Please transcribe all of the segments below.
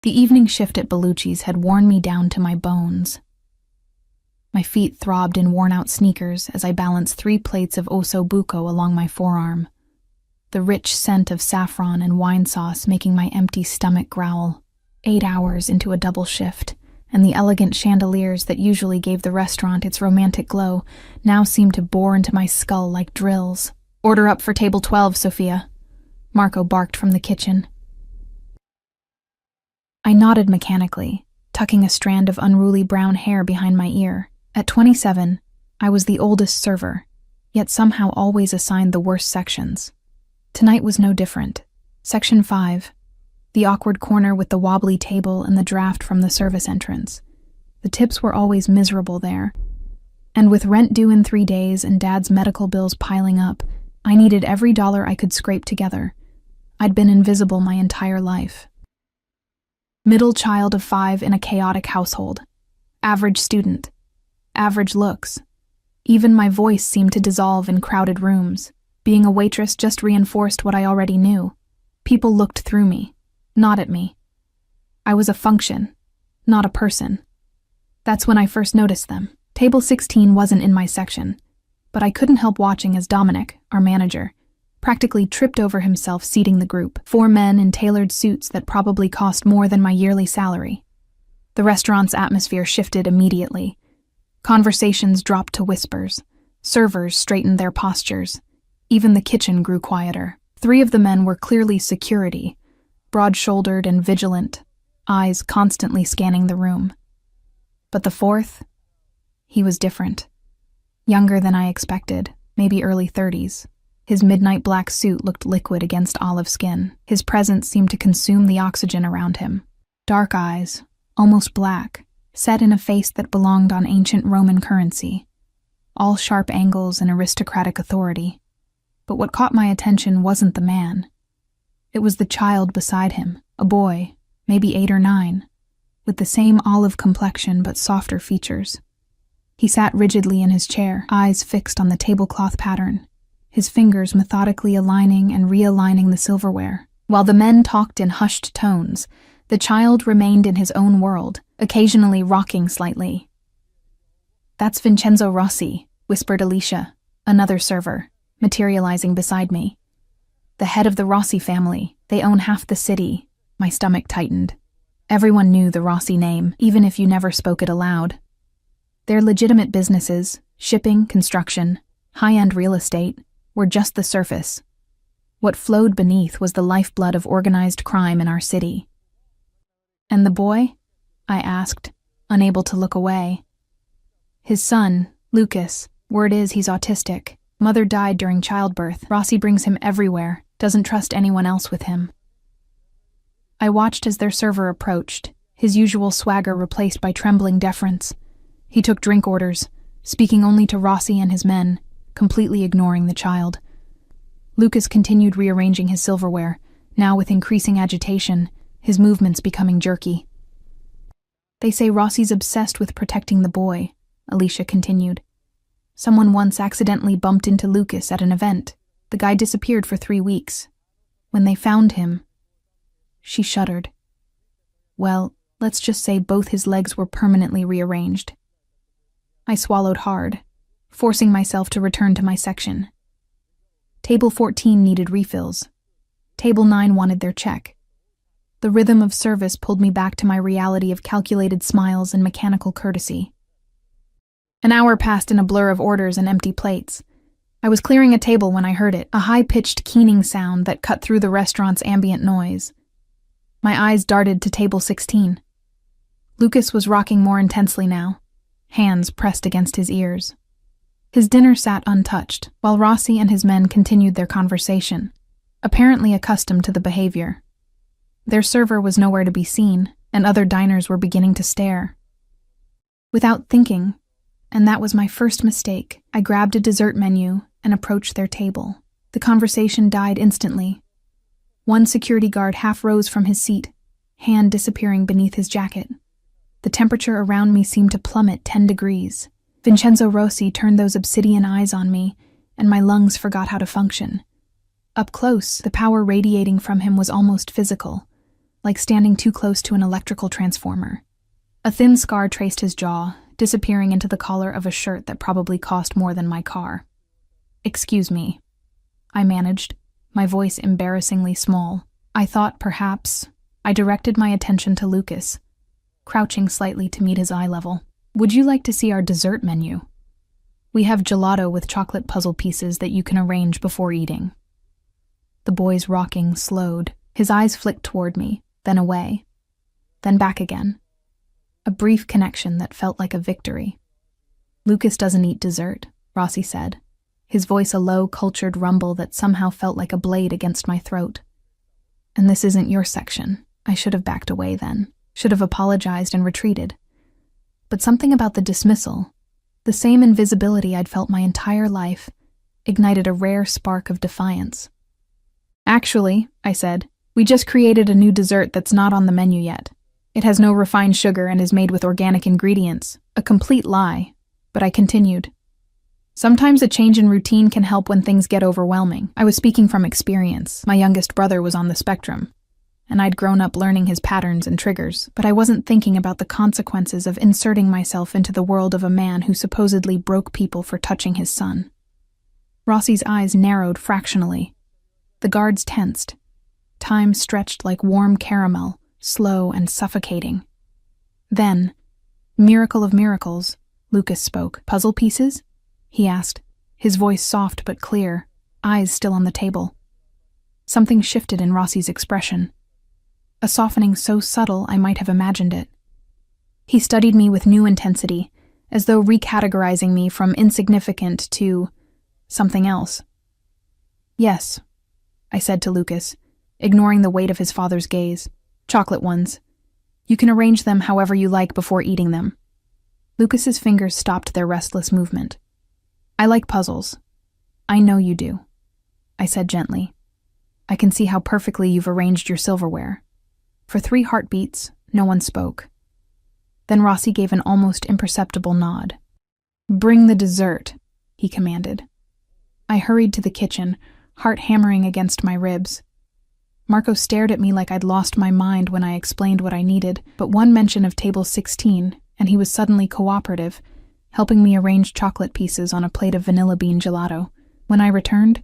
The evening shift at Bellucci's had worn me down to my bones. My feet throbbed in worn-out sneakers as I balanced 3 plates of osso buco along my forearm, the rich scent of saffron and wine sauce making my empty stomach growl. 8 hours into a double shift, and the elegant chandeliers that usually gave the restaurant its romantic glow now seemed to bore into my skull like drills. "Order up for table 12, Sophia," Marco barked from the kitchen. I nodded mechanically, tucking a strand of unruly brown hair behind my ear. At 27, I was the oldest server, yet somehow always assigned the worst sections. Tonight was no different. Section 5, the awkward corner with the wobbly table and the draft from the service entrance. The tips were always miserable there, and with rent due in 3 days and Dad's medical bills piling up, I needed every dollar I could scrape together. I'd been invisible my entire life. Middle child of 5 in a chaotic household. Average student. Average looks. Even my voice seemed to dissolve in crowded rooms. Being a waitress just reinforced what I already knew. People looked through me, not at me. I was a function, not a person. That's when I first noticed them. Table 16 wasn't in my section, but I couldn't help watching as Dominic, our manager, practically tripped over himself seating the group. 4 men in tailored suits that probably cost more than my yearly salary. The restaurant's atmosphere shifted immediately. Conversations dropped to whispers. Servers straightened their postures. Even the kitchen grew quieter. 3 of the men were clearly security, broad-shouldered and vigilant, eyes constantly scanning the room. But the 4th, he was different. Younger than I expected, maybe early 30s. His midnight black suit looked liquid against olive skin. His presence seemed to consume the oxygen around him. Dark eyes, almost black, set in a face that belonged on ancient Roman currency. All sharp angles and aristocratic authority. But what caught my attention wasn't the man. It was the child beside him, a boy, maybe 8 or 9, with the same olive complexion but softer features. He sat rigidly in his chair, eyes fixed on the tablecloth pattern, his fingers methodically aligning and realigning the silverware. While the men talked in hushed tones, the child remained in his own world, occasionally rocking slightly. "That's Vincenzo Rossi," whispered Alicia, another server, materializing beside me. "The head of the Rossi family. They own half the city." My stomach tightened. Everyone knew the Rossi name, even if you never spoke it aloud. Their legitimate businesses, shipping, construction, high-end real estate, were just the surface. What flowed beneath was the lifeblood of organized crime in our city. "And the boy?" I asked, unable to look away. "His son, Lucas. Word is he's autistic. Mother died during childbirth. Rossi brings him everywhere, doesn't trust anyone else with him." I watched as their server approached, his usual swagger replaced by trembling deference. He took drink orders, speaking only to Rossi and his men, completely ignoring the child. Lucas continued rearranging his silverware, now with increasing agitation, his movements becoming jerky. "They say Rossi's obsessed with protecting the boy," Alicia continued. "Someone once accidentally bumped into Lucas at an event. The guy disappeared for 3 weeks. When they found him..." She shuddered. "Well, let's just say both his legs were permanently rearranged." I swallowed hard, forcing myself to return to my section. Table 14 needed refills. Table 9 wanted their check. The rhythm of service pulled me back to my reality of calculated smiles and mechanical courtesy. An hour passed in a blur of orders and empty plates. I was clearing a table when I heard it, a high-pitched keening sound that cut through the restaurant's ambient noise. My eyes darted to table 16. Lucas was rocking more intensely now, hands pressed against his ears. His dinner sat untouched, while Rossi and his men continued their conversation, apparently accustomed to the behavior. Their server was nowhere to be seen, and other diners were beginning to stare. Without thinking, and that was my first mistake, I grabbed a dessert menu and approached their table. The conversation died instantly. One security guard half rose from his seat, hand disappearing beneath his jacket. The temperature around me seemed to plummet 10 degrees. Vincenzo Rossi turned those obsidian eyes on me, and my lungs forgot how to function. Up close, the power radiating from him was almost physical. like standing too close to an electrical transformer. A thin scar traced his jaw, disappearing into the collar of a shirt that probably cost more than my car. "Excuse me," I managed, my voice embarrassingly small. I thought perhaps. I directed my attention to Lucas, crouching slightly to meet his eye level. "Would you like to see our dessert menu? We have gelato with chocolate puzzle pieces that you can arrange before eating." The boy's rocking slowed. His eyes flicked toward me, then away, then back again. A brief connection that felt like a victory. "Lucas doesn't eat dessert," Rossi said, his voice a low, cultured rumble that somehow felt like a blade against my throat. "And this isn't your section." I should have backed away then, should have apologized and retreated. But something about the dismissal, the same invisibility I'd felt my entire life, ignited a rare spark of defiance. "Actually," I said, "we just created a new dessert that's not on the menu yet. It has no refined sugar and is made with organic ingredients." A complete lie, but I continued. "Sometimes a change in routine can help when things get overwhelming." I was speaking from experience. My youngest brother was on the spectrum, and I'd grown up learning his patterns and triggers, but I wasn't thinking about the consequences of inserting myself into the world of a man who supposedly broke people for touching his son. Rossi's eyes narrowed fractionally. The guards tensed. Time stretched like warm caramel, slow and suffocating. Then, miracle of miracles, Lucas spoke. "Puzzle pieces?" he asked, his voice soft but clear, eyes still on the table. Something shifted in Rossi's expression. A softening so subtle I might have imagined it. He studied me with new intensity, as though recategorizing me from insignificant to something else. "Yes," I said to Lucas, ignoring the weight of his father's gaze. "Chocolate ones. You can arrange them however you like before eating them." Lucas's fingers stopped their restless movement. "I like puzzles. I know you do," I said gently. "I can see how perfectly you've arranged your silverware." For 3 heartbeats, no one spoke. Then Rossi gave an almost imperceptible nod. "Bring the dessert," he commanded. I hurried to the kitchen, heart hammering against my ribs. Marco stared at me like I'd lost my mind when I explained what I needed, but one mention of table 16, and he was suddenly cooperative, helping me arrange chocolate pieces on a plate of vanilla bean gelato. When I returned,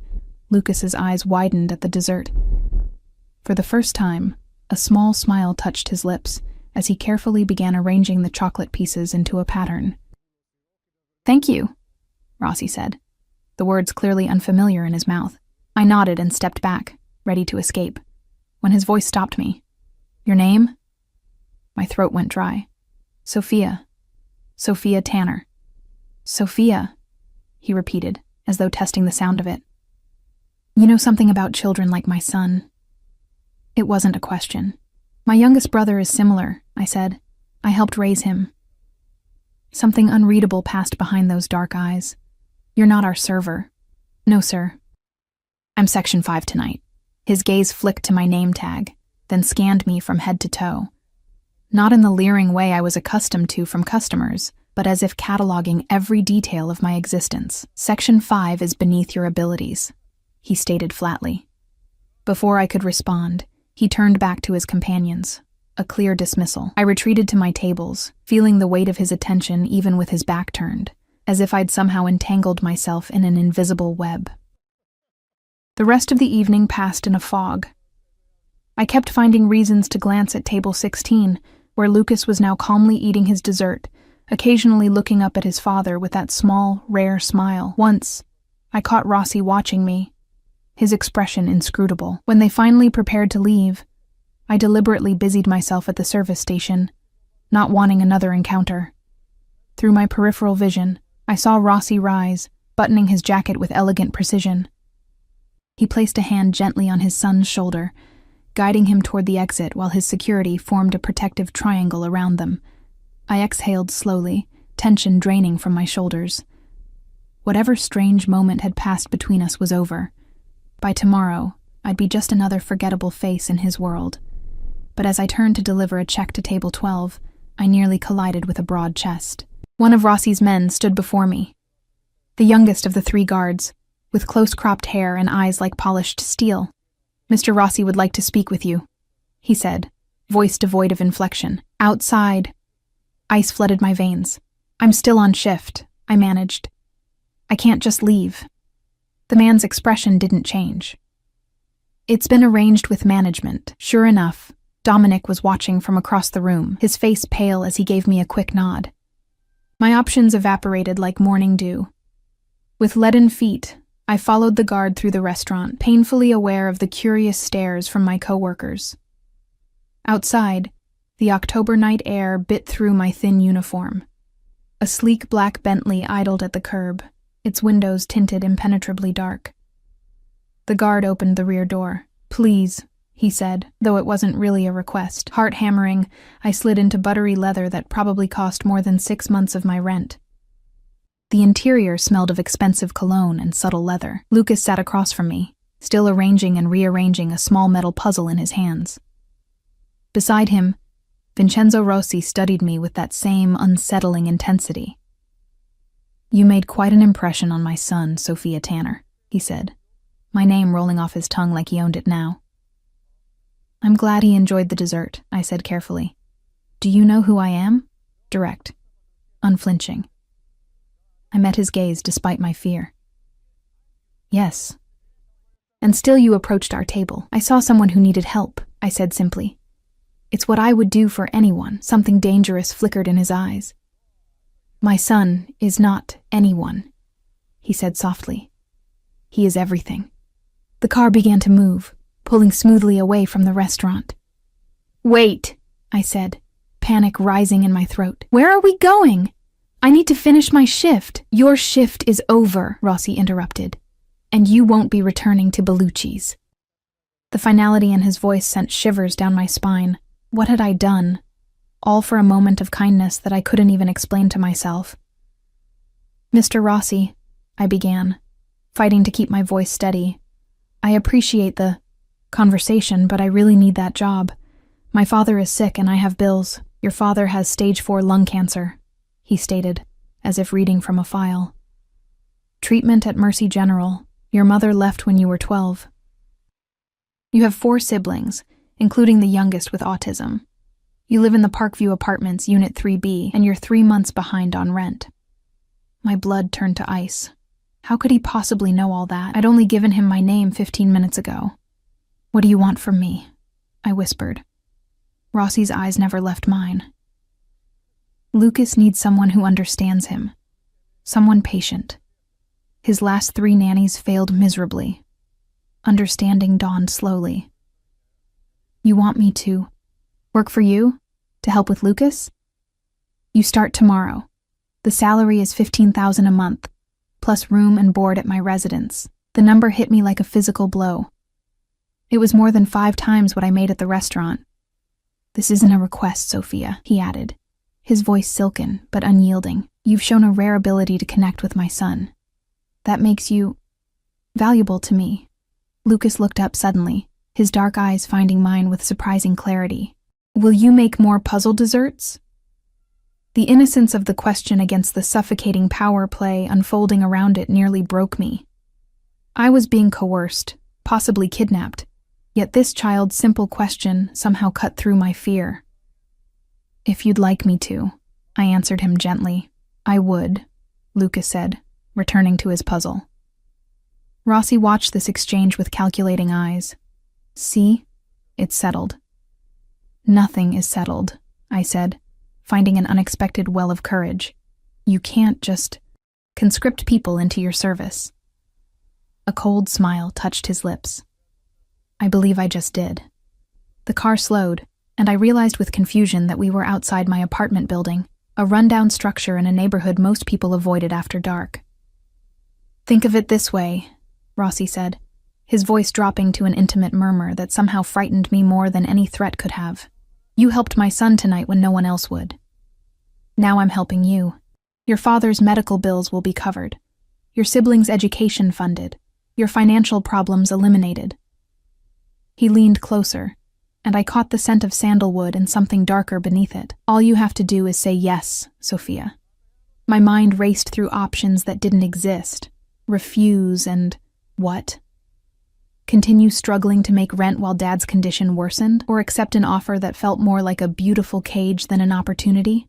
Lucas's eyes widened at the dessert. For the first time, a small smile touched his lips as he carefully began arranging the chocolate pieces into a pattern. "Thank you," Rossi said, the words clearly unfamiliar in his mouth. I nodded and stepped back, ready to escape, when his voice stopped me. "Your name?" My throat went dry. "Sophia. Sophia Tanner." "Sophia," he repeated, as though testing the sound of it. "You know something about children like my son." It wasn't a question. "My youngest brother is similar," I said. "I helped raise him." Something unreadable passed behind those dark eyes. "You're not our server." "No, sir. I'm Section 5 tonight." His gaze flicked to my name tag, then scanned me from head to toe. Not in the leering way I was accustomed to from customers, but as if cataloging every detail of my existence. "Section 5 is beneath your abilities," he stated flatly. Before I could respond, he turned back to his companions, a clear dismissal. I retreated to my tables, feeling the weight of his attention even with his back turned, as if I'd somehow entangled myself in an invisible web. The rest of the evening passed in a fog. I kept finding reasons to glance at table 16, where Lucas was now calmly eating his dessert, occasionally looking up at his father with that small, rare smile. Once, I caught Rossi watching me, his expression inscrutable. When they finally prepared to leave, I deliberately busied myself at the service station, not wanting another encounter. Through my peripheral vision, I saw Rossi rise, buttoning his jacket with elegant precision. He placed a hand gently on his son's shoulder, guiding him toward the exit while his security formed a protective triangle around them. I exhaled slowly, tension draining from my shoulders. Whatever strange moment had passed between us was over. By tomorrow, I'd be just another forgettable face in his world. But as I turned to deliver a check to table 12, I nearly collided with a broad chest. One of Rossi's men stood before me, the youngest of the 3 guards, with close-cropped hair and eyes like polished steel. "Mr. Rossi would like to speak with you," he said, voice devoid of inflection. Outside. Ice flooded my veins. I'm still on shift, I managed. I can't just leave. The man's expression didn't change. It's been arranged with management. Sure enough, Dominic was watching from across the room, his face pale as he gave me a quick nod. My options evaporated like morning dew. With leaden feet, I followed the guard through the restaurant, painfully aware of the curious stares from my coworkers. Outside, the October night air bit through my thin uniform. A sleek black Bentley idled at the curb, its windows tinted impenetrably dark. The guard opened the rear door. "Please," he said, though it wasn't really a request. Heart hammering, I slid into buttery leather that probably cost more than 6 months of my rent. The interior smelled of expensive cologne and subtle leather. Lucas sat across from me, still arranging and rearranging a small metal puzzle in his hands. Beside him, Vincenzo Rossi studied me with that same unsettling intensity. "You made quite an impression on my son, Sophia Tanner," he said, my name rolling off his tongue like he owned it now. "I'm glad he enjoyed the dessert," I said carefully. "Do you know who I am?" Direct. Unflinching. I met his gaze despite my fear. "Yes." "And still you approached our table. I saw someone who needed help," I said simply. "It's what I would do for anyone." Something dangerous flickered in his eyes. "My son is not anyone," he said softly. "He is everything." The car began to move, pulling smoothly away from the restaurant. "Wait," I said, panic rising in my throat. "Where are we going? I need to finish my shift." "Your shift is over," Rossi interrupted, "and you won't be returning to Bellucci's." The finality in his voice sent shivers down my spine. What had I done? All for a moment of kindness that I couldn't even explain to myself. "Mr. Rossi," I began, fighting to keep my voice steady. "I appreciate the conversation, but I really need that job. My father is sick and I have bills." "Your father has stage 4 lung cancer," he stated, as if reading from a file. "Treatment at Mercy General. Your mother left when you were 12. You have 4 siblings, including the youngest with autism. You live in the Parkview Apartments, Unit 3B, and you're 3 months behind on rent." My blood turned to ice. How could he possibly know all that? I'd only given him my name 15 minutes ago. "What do you want from me?" I whispered. Rossi's eyes never left mine. "Lucas needs someone who understands him. Someone patient. His last 3 nannies failed miserably. Understanding dawned slowly." "You want me to work for you? To help with Lucas?" "You start tomorrow. The salary is $15,000 a month, plus room and board at my residence." The number hit me like a physical blow. It was more than 5 times what I made at the restaurant. "This isn't a request, Sophia," he added, his voice silken but unyielding. "You've shown a rare ability to connect with my son. That makes you valuable to me." Lucas looked up suddenly, his dark eyes finding mine with surprising clarity. "Will you make more puzzle desserts?" The innocence of the question against the suffocating power play unfolding around it nearly broke me. I was being coerced, possibly kidnapped, yet this child's simple question somehow cut through my fear. "If you'd like me to," I answered him gently. "I would," Lucas said, returning to his puzzle. Rossi watched this exchange with calculating eyes. "See? It's settled." "Nothing is settled," I said, finding an unexpected well of courage. "You can't just conscript people into your service." A cold smile touched his lips. "I believe I just did." The car slowed, and I realized with confusion that we were outside my apartment building, a rundown structure in a neighborhood most people avoided after dark. "Think of it this way," Rossi said, his voice dropping to an intimate murmur that somehow frightened me more than any threat could have. "You helped my son tonight when no one else would. Now I'm helping you. Your father's medical bills will be covered. Your siblings' education funded. Your financial problems eliminated." He leaned closer, and I caught the scent of sandalwood and something darker beneath it. "All you have to do is say yes, Sophia." My mind raced through options that didn't exist. Refuse and what? Continue struggling to make rent while Dad's condition worsened, or accept an offer that felt more like a beautiful cage than an opportunity?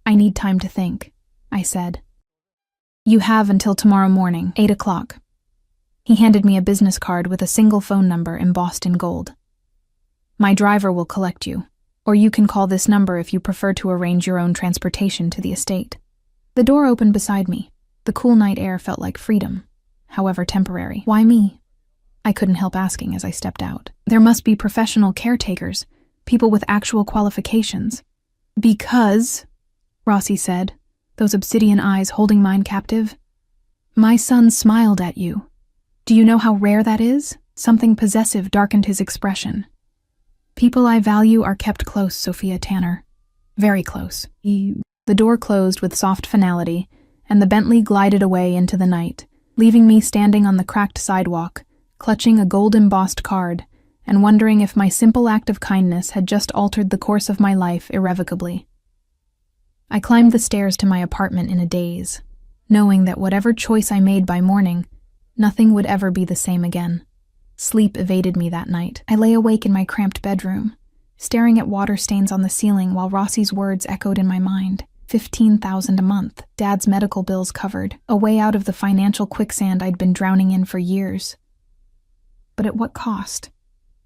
I need time to think, I said. You have until tomorrow morning, 8 o'clock. He handed me a business card with a single phone number embossed in gold. My driver will collect you, or you can call this number if you prefer to arrange your own transportation to the estate. The door opened beside me. The cool night air felt like freedom, however temporary. Why me? I couldn't help asking as I stepped out. There must be professional caretakers, people with actual qualifications. Because, Rossi said, those obsidian eyes holding mine captive, my son smiled at you. Do you know how rare that is? Something possessive darkened his expression. People I value are kept close, Sophia Tanner. Very close. The door closed with soft finality, and the Bentley glided away into the night, leaving me standing on the cracked sidewalk, clutching a gold-embossed card, and wondering if my simple act of kindness had just altered the course of my life irrevocably. I climbed the stairs to my apartment in a daze, knowing that whatever choice I made by morning, nothing would ever be the same again. Sleep evaded me that night. I lay awake in my cramped bedroom, staring at water stains on the ceiling while Rossi's words echoed in my mind. $15,000 a month, Dad's medical bills covered, a way out of the financial quicksand I'd been drowning in for years. But at what cost?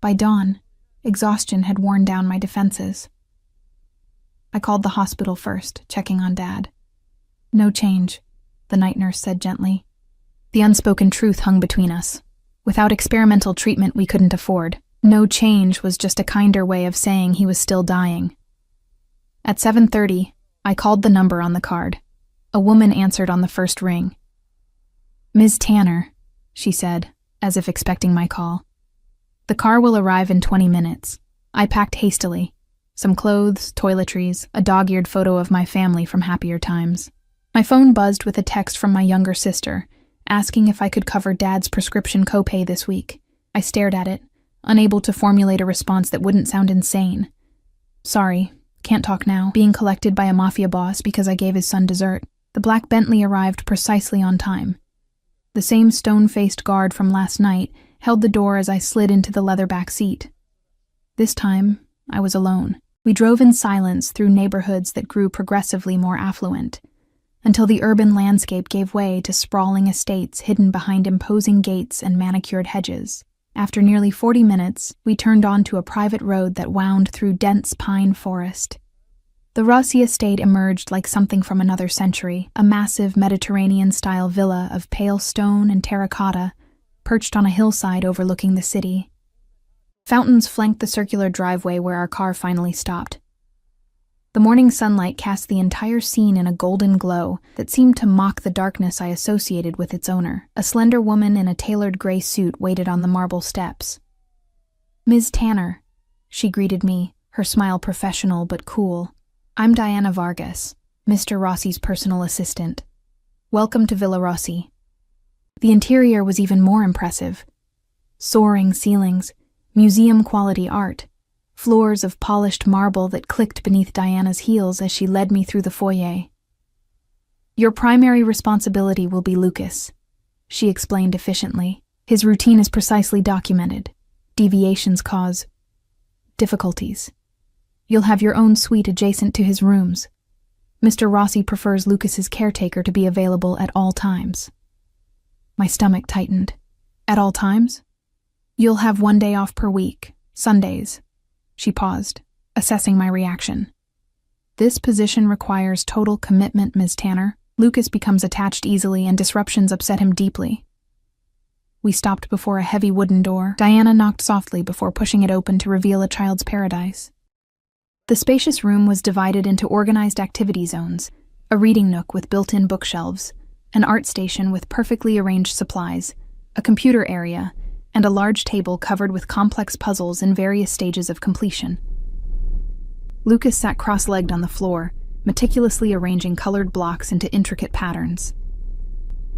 By dawn, exhaustion had worn down my defenses. I called the hospital first, checking on Dad. No change, the night nurse said gently. The unspoken truth hung between us. Without experimental treatment we couldn't afford. No change was just a kinder way of saying he was still dying. At 7:30, I called the number on the card. A woman answered on the first ring. Ms. Tanner, she said, as if expecting my call. The car will arrive in 20 minutes. I packed hastily. Some clothes, toiletries, a dog-eared photo of my family from happier times. My phone buzzed with a text from my younger sister, asking if I could cover Dad's prescription copay this week. I stared at it, unable to formulate a response that wouldn't sound insane. Sorry, can't talk now. Being collected by a Mafia boss because I gave his son dessert. The black Bentley arrived precisely on time. The same stone-faced guard from last night held the door as I slid into the leather back seat. This time, I was alone. We drove in silence through neighborhoods that grew progressively more affluent, until the urban landscape gave way to sprawling estates hidden behind imposing gates and manicured hedges. After nearly 40 minutes, we turned onto a private road that wound through dense pine forest. The Rossi estate emerged like something from another century, a massive Mediterranean-style villa of pale stone and terracotta, perched on a hillside overlooking the city. Fountains flanked the circular driveway where our car finally stopped. The morning sunlight cast the entire scene in a golden glow that seemed to mock the darkness I associated with its owner. A slender woman in a tailored gray suit waited on the marble steps. Ms. Tanner, she greeted me, her smile professional but cool. I'm Diana Vargas, Mr. Rossi's personal assistant. Welcome to Villa Rossi. The interior was even more impressive. Soaring ceilings, museum-quality art, floors of polished marble that clicked beneath Diana's heels as she led me through the foyer. Your primary responsibility will be Lucas, she explained efficiently. His routine is precisely documented. Deviations cause difficulties. You'll have your own suite adjacent to his rooms. Mr. Rossi prefers Lucas's caretaker to be available at all times. My stomach tightened. At all times? You'll have 1 day off per week, Sundays. She paused, assessing my reaction. This position requires total commitment, Ms. Tanner. Lucas becomes attached easily and disruptions upset him deeply. We stopped before a heavy wooden door. Diana knocked softly before pushing it open to reveal a child's paradise. The spacious room was divided into organized activity zones, a reading nook with built-in bookshelves, an art station with perfectly arranged supplies, a computer area, and a large table covered with complex puzzles in various stages of completion. Lucas sat cross-legged on the floor, meticulously arranging colored blocks into intricate patterns.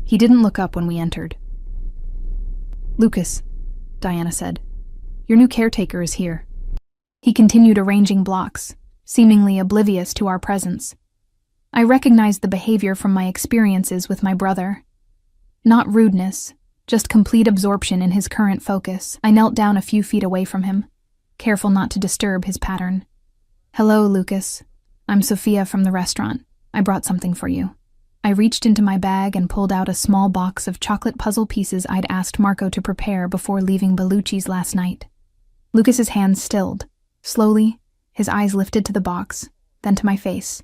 He didn't look up when we entered. Lucas, Diana said, your new caretaker is here. He continued arranging blocks, seemingly oblivious to our presence. I recognized the behavior from my experiences with my brother. Not rudeness, just complete absorption in his current focus. I knelt down a few feet away from him, careful not to disturb his pattern. "Hello, Lucas. I'm Sophia from the restaurant. I brought something for you." I reached into my bag and pulled out a small box of chocolate puzzle pieces I'd asked Marco to prepare before leaving Bellucci's last night. Lucas's hands stilled. Slowly, his eyes lifted to the box, then to my face.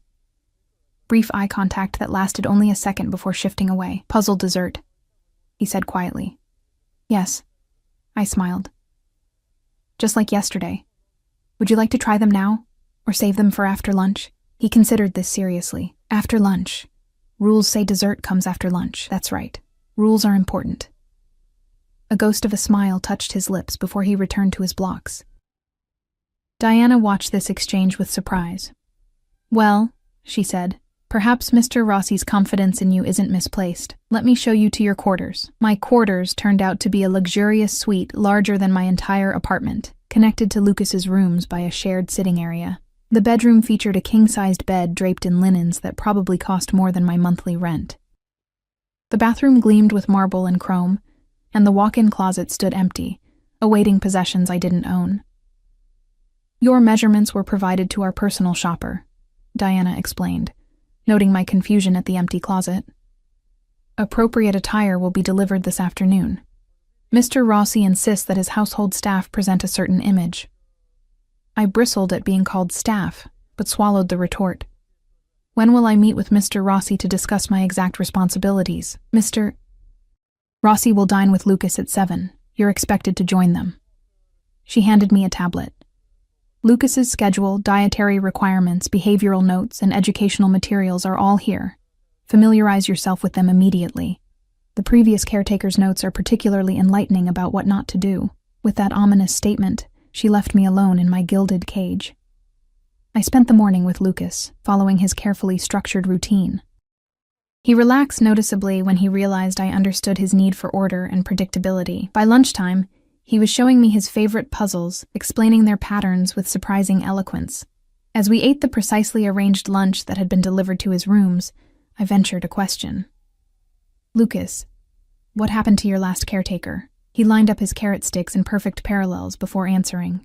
Brief eye contact that lasted only a second before shifting away. "Puzzle dessert," he said quietly. "Yes," I smiled. "Just like yesterday. Would you like to try them now, or save them for after lunch?" He considered this seriously. After lunch. Rules say dessert comes after lunch. That's right. Rules are important. A ghost of a smile touched his lips before he returned to his blocks. Diana watched this exchange with surprise. "Well," she said, "perhaps Mr. Rossi's confidence in you isn't misplaced. Let me show you to your quarters." My quarters turned out to be a luxurious suite larger than my entire apartment, connected to Lucas's rooms by a shared sitting area. The bedroom featured a king-sized bed draped in linens that probably cost more than my monthly rent. The bathroom gleamed with marble and chrome, and the walk-in closet stood empty, awaiting possessions I didn't own. "Your measurements were provided to our personal shopper," Diana explained, noting my confusion at the empty closet. "Appropriate attire will be delivered this afternoon. Mr. Rossi insists that his household staff present a certain image." I bristled at being called staff, but swallowed the retort. "When will I meet with Mr. Rossi to discuss my exact responsibilities?" "Mr. Rossi will dine with Lucas at 7. You're expected to join them." She handed me a tablet. "Lucas's schedule, dietary requirements, behavioral notes, and educational materials are all here. Familiarize yourself with them immediately. The previous caretaker's notes are particularly enlightening about what not to do." With that ominous statement, she left me alone in my gilded cage. I spent the morning with Lucas, following his carefully structured routine. He relaxed noticeably when he realized I understood his need for order and predictability. By lunchtime, he was showing me his favorite puzzles, explaining their patterns with surprising eloquence. As we ate the precisely arranged lunch that had been delivered to his rooms, I ventured a question. "Lucas, what happened to your last caretaker?" He lined up his carrot sticks in perfect parallels before answering.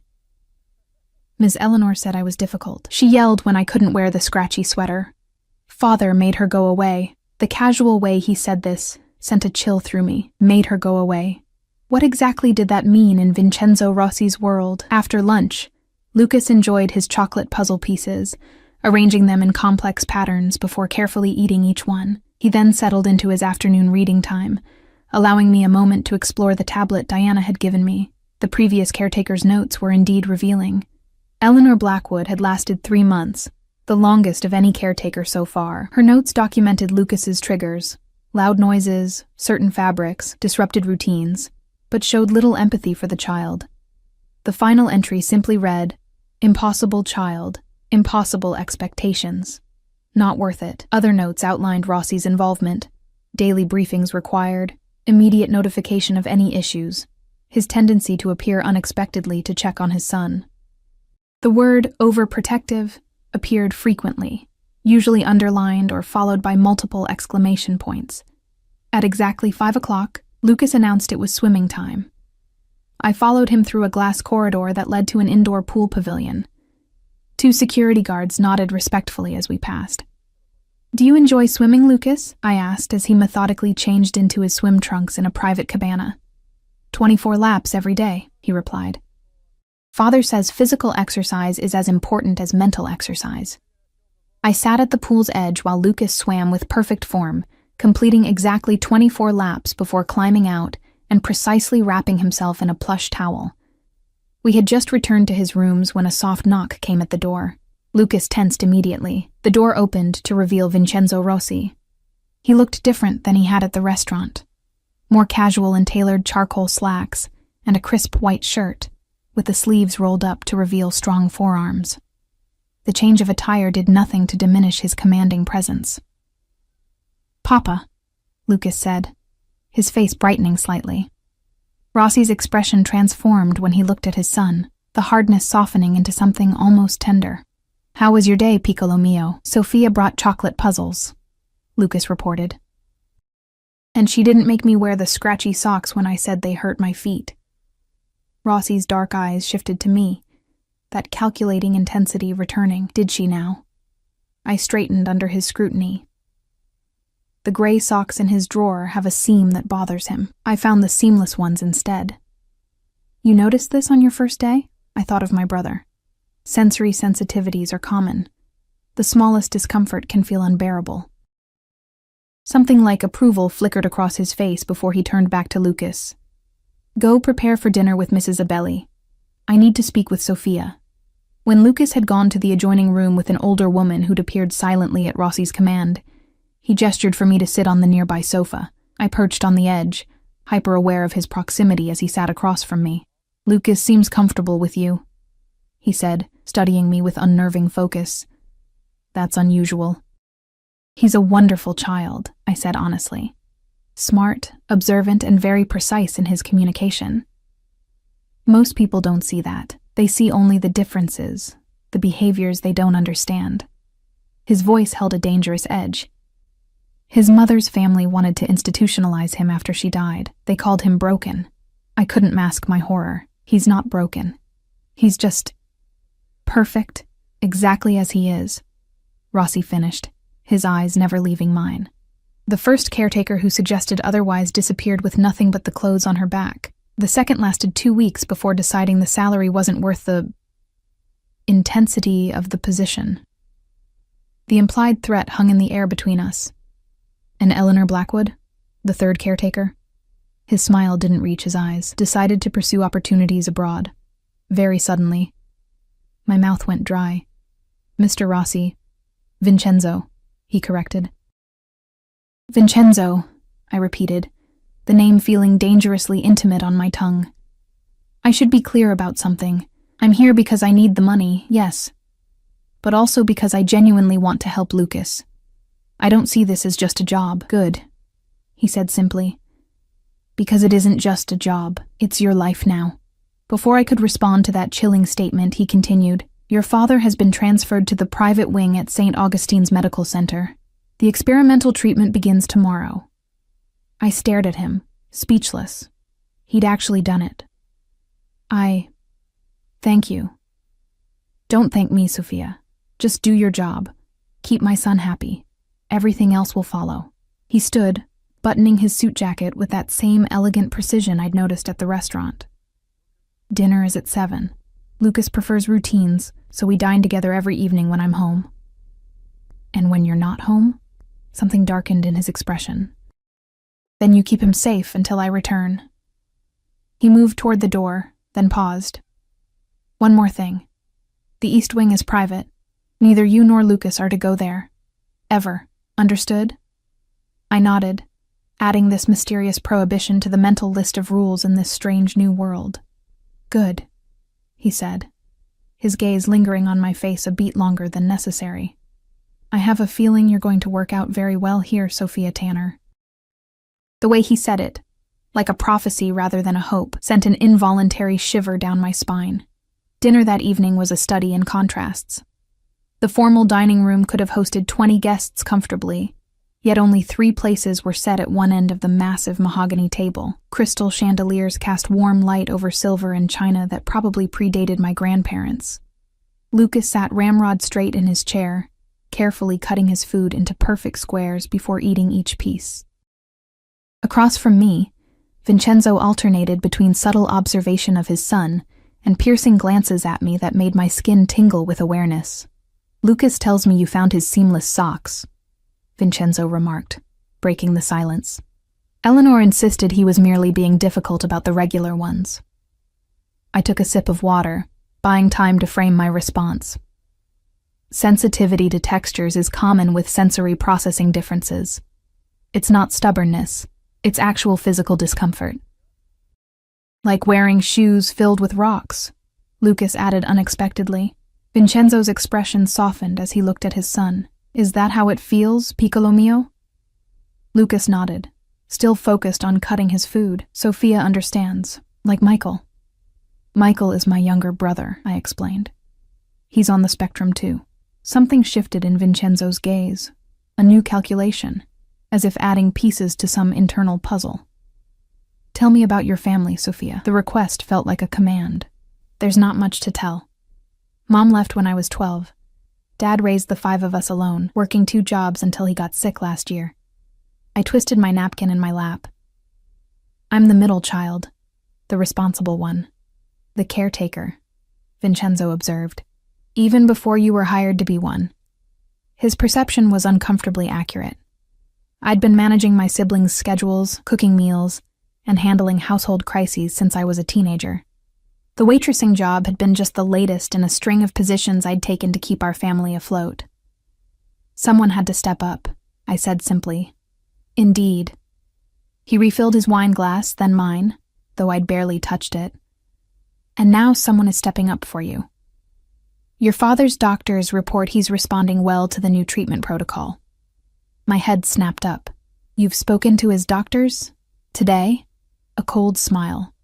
"Ms. Eleanor said I was difficult. She yelled when I couldn't wear the scratchy sweater. Father made her go away." The casual way he said this sent a chill through me. Made her go away. What exactly did that mean in Vincenzo Rossi's world? After lunch, Lucas enjoyed his chocolate puzzle pieces, arranging them in complex patterns before carefully eating each one. He then settled into his afternoon reading time, allowing me a moment to explore the tablet Diana had given me. The previous caretaker's notes were indeed revealing. Eleanor Blackwood had lasted 3 months, the longest of any caretaker so far. Her notes documented Lucas's triggers, loud noises, certain fabrics, disrupted routines, but showed little empathy for the child. The final entry simply read, "Impossible child, impossible expectations. Not worth it." Other notes outlined Rossi's involvement, daily briefings required, immediate notification of any issues, his tendency to appear unexpectedly to check on his son. The word overprotective appeared frequently, usually underlined or followed by multiple exclamation points. At exactly 5 o'clock, Lucas announced it was swimming time. I followed him through a glass corridor that led to an indoor pool pavilion. 2 security guards nodded respectfully as we passed. "Do you enjoy swimming, Lucas?" I asked as he methodically changed into his swim trunks in a private cabana. 24 laps every day, he replied. "Father says physical exercise is as important as mental exercise." I sat at the pool's edge while Lucas swam with perfect form, completing exactly 24 laps before climbing out and precisely wrapping himself in a plush towel. We had just returned to his rooms when a soft knock came at the door. Lucas tensed immediately. The door opened to reveal Vincenzo Rossi. He looked different than he had at the restaurant. More casual in tailored charcoal slacks and a crisp white shirt, with the sleeves rolled up to reveal strong forearms. The change of attire did nothing to diminish his commanding presence. "Papa," Lucas said, his face brightening slightly. Rossi's expression transformed when he looked at his son, the hardness softening into something almost tender. "How was your day, piccolo mio?" "Sophia brought chocolate puzzles," Lucas reported. And she didn't make me wear the scratchy socks when I said they hurt my feet. Rossi's dark eyes shifted to me, that calculating intensity returning. Did she now? I straightened under his scrutiny. The gray socks in his drawer have a seam that bothers him. I found the seamless ones instead. You noticed this on your first day? I thought of my brother. Sensory sensitivities are common. The smallest discomfort can feel unbearable. Something like approval flickered across his face before he turned back to Lucas. Go prepare for dinner with Mrs. Abelli. I need to speak with Sophia. When Lucas had gone to the adjoining room with an older woman who'd appeared silently at Rossi's command, he gestured for me to sit on the nearby sofa. I perched on the edge, hyper-aware of his proximity as he sat across from me. Lucas seems comfortable with you, he said, studying me with unnerving focus. That's unusual. He's a wonderful child, I said honestly. Smart, observant, and very precise in his communication. Most people don't see that. They see only the differences, the behaviors they don't understand. His voice held a dangerous edge. His mother's family wanted to institutionalize him after she died. They called him broken. I couldn't mask my horror. He's not broken. He's just perfect, exactly as he is. Rossi finished, his eyes never leaving mine. The first caretaker who suggested otherwise disappeared with nothing but the clothes on her back. The second lasted 2 weeks before deciding the salary wasn't worth the intensity of the position. The implied threat hung in the air between us. And Eleanor Blackwood, the third caretaker? His smile didn't reach his eyes. Decided to pursue opportunities abroad. Very suddenly. My mouth went dry. Mr. Rossi. Vincenzo, he corrected. Vincenzo, I repeated, the name feeling dangerously intimate on my tongue. I should be clear about something. I'm here because I need the money, yes, but also because I genuinely want to help Lucas. I don't see this as just a job. Good, he said simply. Because it isn't just a job, it's your life now. Before I could respond to that chilling statement, he continued, Your father has been transferred to the private wing at St. Augustine's Medical Center. The experimental treatment begins tomorrow. I stared at him, speechless. He'd actually done it. Thank you. Don't thank me, Sophia. Just do your job. Keep my son happy. Everything else will follow. He stood, buttoning his suit jacket with that same elegant precision I'd noticed at the restaurant. Dinner is at 7. Lucas prefers routines, so we dine together every evening when I'm home. And when you're not home? Something darkened in his expression. Then you keep him safe until I return. He moved toward the door, then paused. One more thing. The East Wing is private. Neither you nor Lucas are to go there. Ever. Understood? I nodded, adding this mysterious prohibition to the mental list of rules in this strange new world. Good, he said, his gaze lingering on my face a beat longer than necessary. I have a feeling you're going to work out very well here, Sophia Tanner. The way he said it, like a prophecy rather than a hope, sent an involuntary shiver down my spine. Dinner that evening was a study in contrasts. The formal dining room could have hosted 20 guests comfortably, yet only 3 places were set at one end of the massive mahogany table. Crystal chandeliers cast warm light over silver and china that probably predated my grandparents. Lucas sat ramrod straight in his chair, carefully cutting his food into perfect squares before eating each piece. Across from me, Vincenzo alternated between subtle observation of his son and piercing glances at me that made my skin tingle with awareness. Lucas tells me you found his seamless socks, Vincenzo remarked, breaking the silence. Eleanor insisted he was merely being difficult about the regular ones. I took a sip of water, buying time to frame my response. Sensitivity to textures is common with sensory processing differences. It's not stubbornness, it's actual physical discomfort. Like wearing shoes filled with rocks, Lucas added unexpectedly. Vincenzo's expression softened as he looked at his son. Is that how it feels, piccolo mio? Lucas nodded, still focused on cutting his food. Sophia understands, like Michael. Michael is my younger brother, I explained. He's on the spectrum too. Something shifted in Vincenzo's gaze. A new calculation. as if adding pieces to some internal puzzle. "Tell me about your family, Sophia." The request felt like a command. "There's not much to tell. Mom left when I was 12. Dad raised the 5 of us alone, working 2 jobs until he got sick last year." I twisted my napkin in my lap. "I'm the middle child, the responsible one, the caretaker," Vincenzo observed. "Even before you were hired to be one." His perception was uncomfortably accurate. I'd been managing my siblings' schedules, cooking meals, and handling household crises since I was a teenager. The waitressing job had been just the latest in a string of positions I'd taken to keep our family afloat. "Someone had to step up," I said simply. "Indeed." He refilled his wine glass, then mine, though I'd barely touched it. "And now someone is stepping up for you. Your father's doctors report he's responding well to the new treatment protocol." My head snapped up. "You've spoken to his doctors? Today?" A cold smile.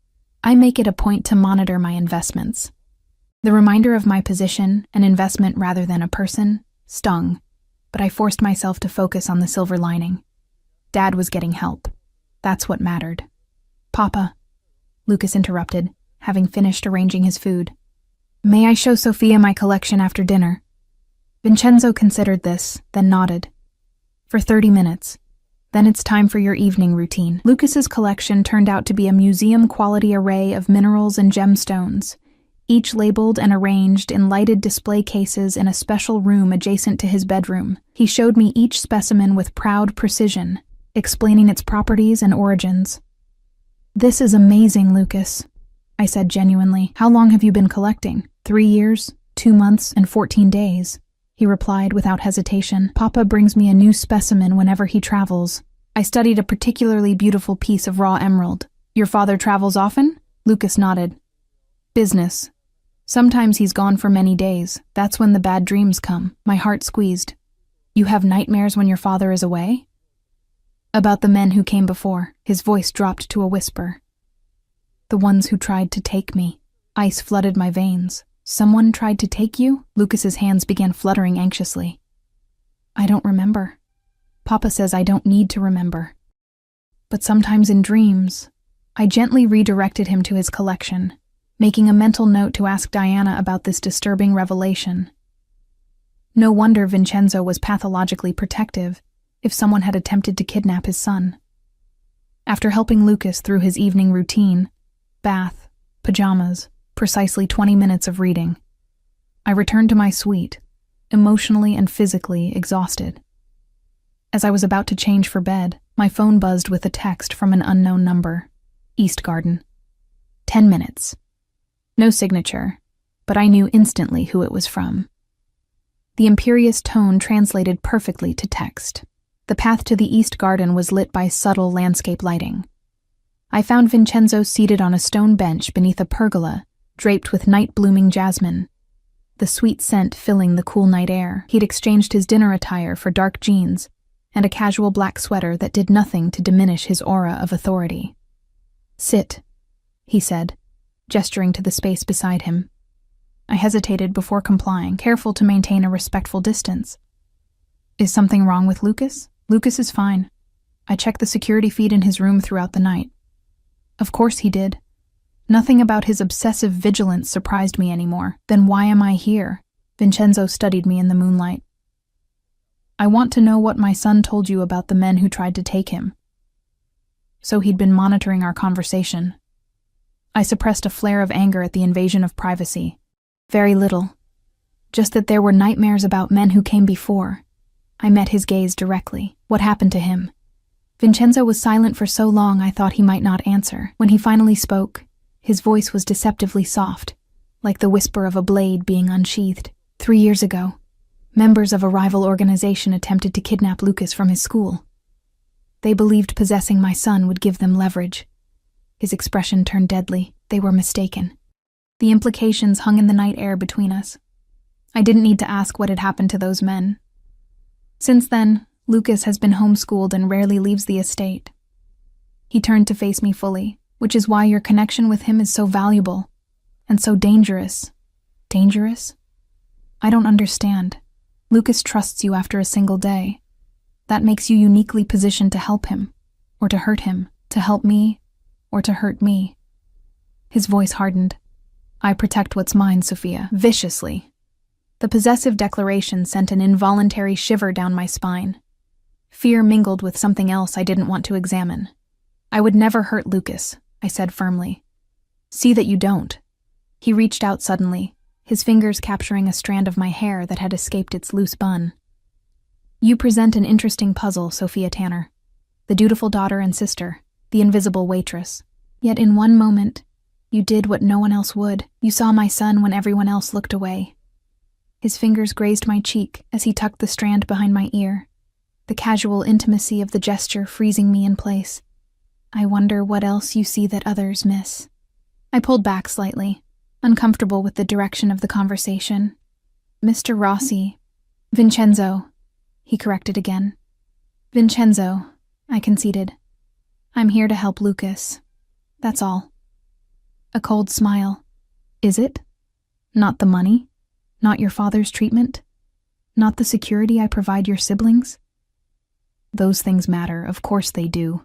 "I make it a point to monitor my investments." The reminder of my position, an investment rather than a person, stung, but I forced myself to focus on the silver lining. Dad was getting help. That's what mattered. "Papa," Lucas interrupted, having finished arranging his food. "May I show Sophia my collection after dinner?" Vincenzo considered this, then nodded. "For 30 minutes. Then it's time for your evening routine." Lucas's collection turned out to be a museum-quality array of minerals and gemstones, each labeled and arranged in lighted display cases in a special room adjacent to his bedroom. He showed me each specimen with proud precision, explaining its properties and origins. "This is amazing, Lucas," I said genuinely. "How long have you been collecting? 3 years, 2 months, and 14 days? He replied without hesitation. "Papa brings me a new specimen whenever he travels. I studied a particularly beautiful piece of raw emerald." "Your father travels often?" Lucas nodded. "Business. Sometimes he's gone for many days. That's when the bad dreams come." My heart squeezed. "You have nightmares when your father is away?" "About the men who came before." His voice dropped to a whisper. "The ones who tried to take me." Ice flooded my veins. "Someone tried to take you?" Lucas's hands began fluttering anxiously. "I don't remember. Papa says I don't need to remember. But sometimes in dreams." I gently redirected him to his collection, making a mental note to ask Diana about this disturbing revelation. No wonder Vincenzo was pathologically protective if someone had attempted to kidnap his son. After helping Lucas through his evening routine, bath, pajamas, precisely 20 minutes of reading, I returned to my suite, emotionally and physically exhausted. As I was about to change for bed, my phone buzzed with a text from an unknown number. East Garden. 10 minutes. No signature, but I knew instantly who it was from. The imperious tone translated perfectly to text. The path to the East Garden was lit by subtle landscape lighting. I found Vincenzo seated on a stone bench beneath a pergola draped with night-blooming jasmine, the sweet scent filling the cool night air. He'd exchanged his dinner attire for dark jeans and a casual black sweater that did nothing to diminish his aura of authority. "Sit," he said, gesturing to the space beside him. I hesitated before complying, careful to maintain a respectful distance. "Is something wrong with Lucas?" "Lucas is fine. I checked the security feed in his room throughout the night." Of course he did. Nothing about his obsessive vigilance surprised me anymore. "Then why am I here?" Vincenzo studied me in the moonlight. "I want to know what my son told you about the men who tried to take him." So he'd been monitoring our conversation. I suppressed a flare of anger at the invasion of privacy. "Very little. Just that there were nightmares about men who came before." I met his gaze directly. "What happened to him?" Vincenzo was silent for so long I thought he might not answer. When he finally spoke, his voice was deceptively soft, like the whisper of a blade being unsheathed. 3 years ago, members of a rival organization attempted to kidnap Lucas from his school. They believed possessing my son would give them leverage. His expression turned deadly. They were mistaken. The implications hung in the night air between us. I didn't need to ask what had happened to those men. Since then, Lucas has been homeschooled and rarely leaves the estate. He turned to face me fully, which is why your connection with him is so valuable and so dangerous. Dangerous? I don't understand. Lucas trusts you after a single day. That makes you uniquely positioned to help him, or to hurt him, to help me, or to hurt me. His voice hardened. I protect what's mine, Sophia, viciously. The possessive declaration sent an involuntary shiver down my spine. Fear mingled with something else I didn't want to examine. I would never hurt Lucas, I said firmly. See that you don't. He reached out suddenly, his fingers capturing a strand of my hair that had escaped its loose bun. You present an interesting puzzle, Sophia Tanner. The dutiful daughter and sister, the invisible waitress. Yet in one moment, you did what no one else would. You saw my son when everyone else looked away. His fingers grazed my cheek as he tucked the strand behind my ear, the casual intimacy of the gesture freezing me in place. I wonder what else you see that others miss. I pulled back slightly, uncomfortable with the direction of the conversation. Mr. Rossi. Vincenzo, he corrected again. Vincenzo, I conceded. I'm here to help Lucas. That's all. A cold smile. Is it? Not the money? Not your father's treatment? Not the security I provide your siblings? Those things matter, of course they do.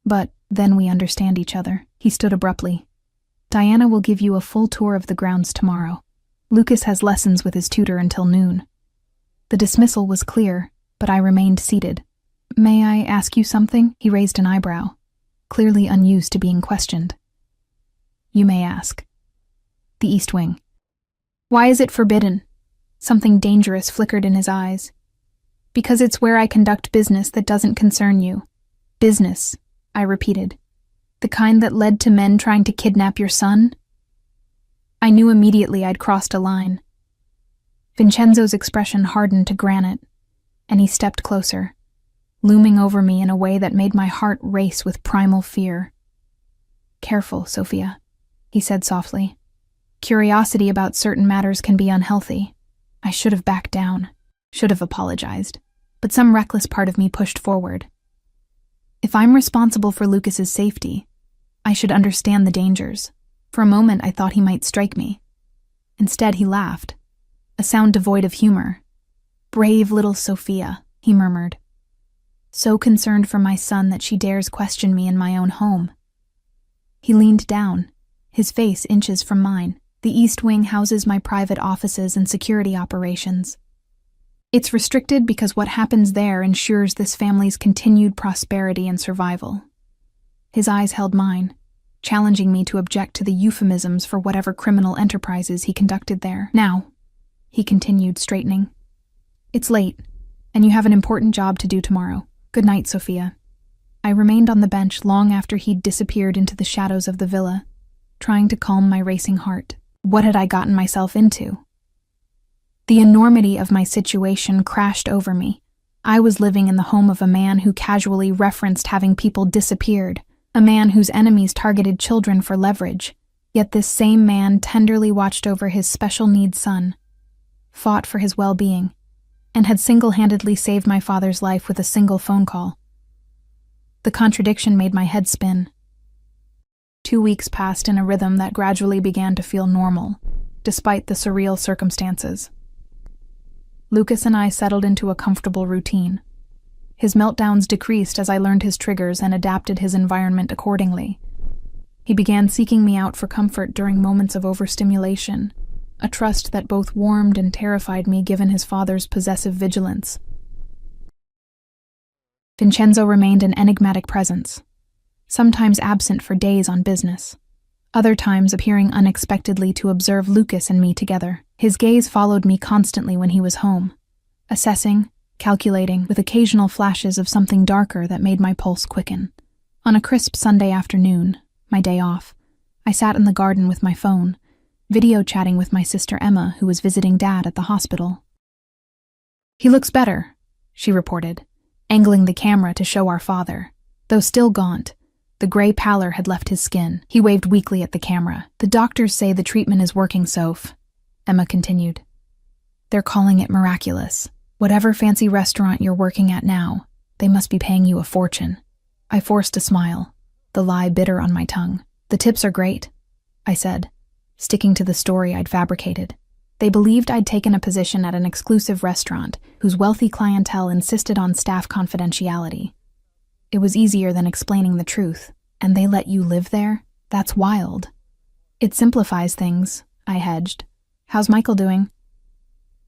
But then we understand each other. He stood abruptly. Diana will give you a full tour of the grounds tomorrow. Lucas has lessons with his tutor until noon. The dismissal was clear, but I remained seated. May I ask you something? He raised an eyebrow, clearly unused to being questioned. You may ask. The East Wing. Why is it forbidden? Something dangerous flickered in his eyes. Because it's where I conduct business that doesn't concern you. Business, I repeated. The kind that led to men trying to kidnap your son? I knew immediately I'd crossed a line. Vincenzo's expression hardened to granite, and he stepped closer, looming over me in a way that made my heart race with primal fear. Careful, Sophia, he said softly. Curiosity about certain matters can be unhealthy. I should have backed down, should have apologized, but some reckless part of me pushed forward. If I'm responsible for Lucas's safety, I should understand the dangers. For a moment I thought he might strike me. Instead he laughed, a sound devoid of humor. Brave little Sophia, he murmured. So concerned for my son that she dares question me in my own home. He leaned down, his face inches from mine. The East Wing houses my private offices and security operations. It's restricted because what happens there ensures this family's continued prosperity and survival. His eyes held mine, challenging me to object to the euphemisms for whatever criminal enterprises he conducted there. Now, he continued, straightening. It's late, and you have an important job to do tomorrow. Good night, Sophia. I remained on the bench long after he'd disappeared into the shadows of the villa, trying to calm my racing heart. What had I gotten myself into? The enormity of my situation crashed over me. I was living in the home of a man who casually referenced having people disappeared, a man whose enemies targeted children for leverage. Yet this same man tenderly watched over his special needs son, fought for his well-being, and had single-handedly saved my father's life with a single phone call. The contradiction made my head spin. 2 weeks passed in a rhythm that gradually began to feel normal, despite the surreal circumstances. Lucas and I settled into a comfortable routine. His meltdowns decreased as I learned his triggers and adapted his environment accordingly. He began seeking me out for comfort during moments of overstimulation, a trust that both warmed and terrified me given his father's possessive vigilance. Vincenzo remained an enigmatic presence, sometimes absent for days on business, other times appearing unexpectedly to observe Lucas and me together. His gaze followed me constantly when he was home, assessing, calculating, with occasional flashes of something darker that made my pulse quicken. On a crisp Sunday afternoon, my day off, I sat in the garden with my phone, video chatting with my sister Emma, who was visiting Dad at the hospital. He looks better, she reported, angling the camera to show our father. Though still gaunt, the gray pallor had left his skin. He waved weakly at the camera. The doctors say the treatment is working, Soph, Emma continued. They're calling it miraculous. Whatever fancy restaurant you're working at now, they must be paying you a fortune. I forced a smile, the lie bitter on my tongue. The tips are great, I said, sticking to the story I'd fabricated. They believed I'd taken a position at an exclusive restaurant whose wealthy clientele insisted on staff confidentiality. It was easier than explaining the truth. And they let you live there? That's wild. It simplifies things, I hedged. How's Michael doing?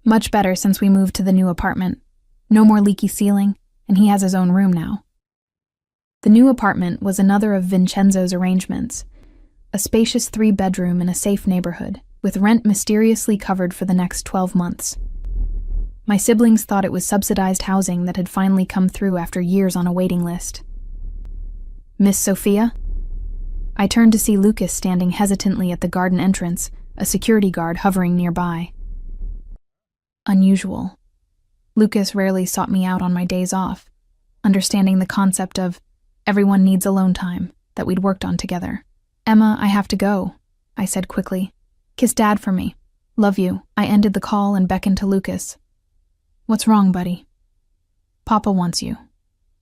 Much better since we moved to the new apartment. No more leaky ceiling, and he has his own room now. The new apartment was another of Vincenzo's arrangements, a spacious 3-bedroom in a safe neighborhood, with rent mysteriously covered for the next 12 months. My siblings thought it was subsidized housing that had finally come through after years on a waiting list. Miss Sophia? I turned to see Lucas standing hesitantly at the garden entrance, a security guard hovering nearby. Unusual. Lucas rarely sought me out on my days off, understanding the concept of everyone needs alone time that we'd worked on together. Emma, I have to go, I said quickly. Kiss Dad for me. Love you. I ended the call and beckoned to Lucas. What's wrong, buddy? Papa wants you,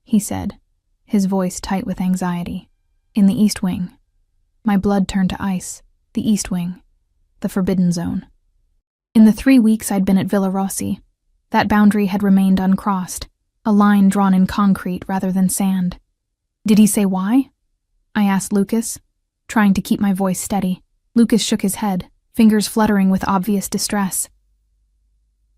he said, his voice tight with anxiety. In the East Wing. My blood turned to ice. The East Wing. The Forbidden Zone. In the 3 weeks I'd been at Villa Rossi, that boundary had remained uncrossed, a line drawn in concrete rather than sand. Did he say why? I asked Lucas, trying to keep my voice steady. Lucas shook his head, fingers fluttering with obvious distress.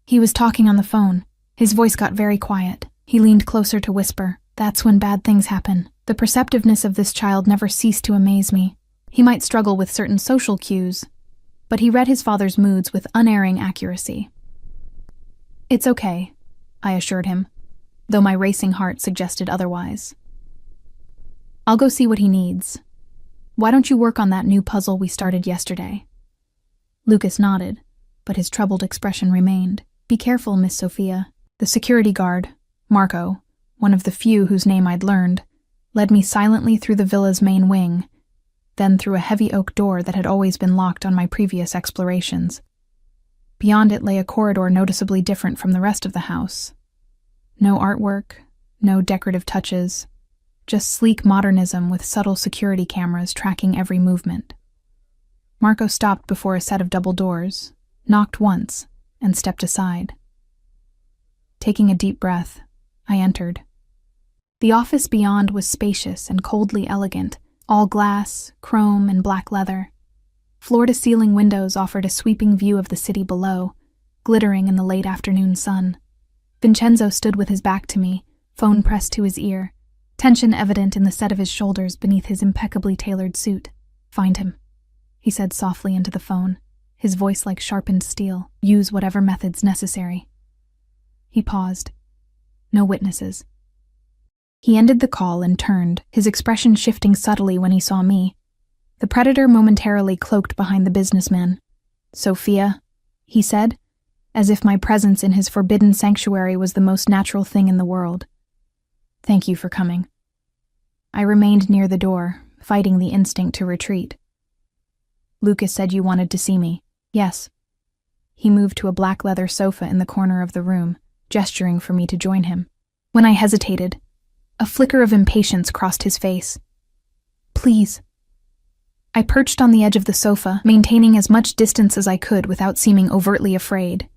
He was talking on the phone. His voice got very quiet. He leaned closer to whisper. That's when bad things happen. The perceptiveness of this child never ceased to amaze me. He might struggle with certain social cues, but he read his father's moods with unerring accuracy. It's okay, I assured him, though my racing heart suggested otherwise. I'll go see what he needs. Why don't you work on that new puzzle we started yesterday? Lucas nodded, but his troubled expression remained. Be careful, Miss Sophia. The security guard, Marco, one of the few whose name I'd learned, led me silently through the villa's main wing, then through a heavy oak door that had always been locked on my previous explorations. Beyond it lay a corridor noticeably different from the rest of the house. No artwork, no decorative touches, just sleek modernism with subtle security cameras tracking every movement. Marco stopped before a set of double doors, knocked once, and stepped aside. Taking a deep breath, I entered. The office beyond was spacious and coldly elegant, all glass, chrome, and black leather. Floor-to-ceiling windows offered a sweeping view of the city below, glittering in the late afternoon sun. Vincenzo stood with his back to me, phone pressed to his ear, tension evident in the set of his shoulders beneath his impeccably tailored suit. Find him, he said softly into the phone, his voice like sharpened steel. Use whatever methods necessary. He paused. No witnesses. He ended the call and turned, his expression shifting subtly when he saw me. The predator momentarily cloaked behind the businessman. Sophia, he said, as if my presence in his forbidden sanctuary was the most natural thing in the world. Thank you for coming. I remained near the door, fighting the instinct to retreat. Lucas said you wanted to see me. Yes. He moved to a black leather sofa in the corner of the room, gesturing for me to join him. When I hesitated, a flicker of impatience crossed his face. Please. I perched on the edge of the sofa, maintaining as much distance as I could without seeming overtly afraid.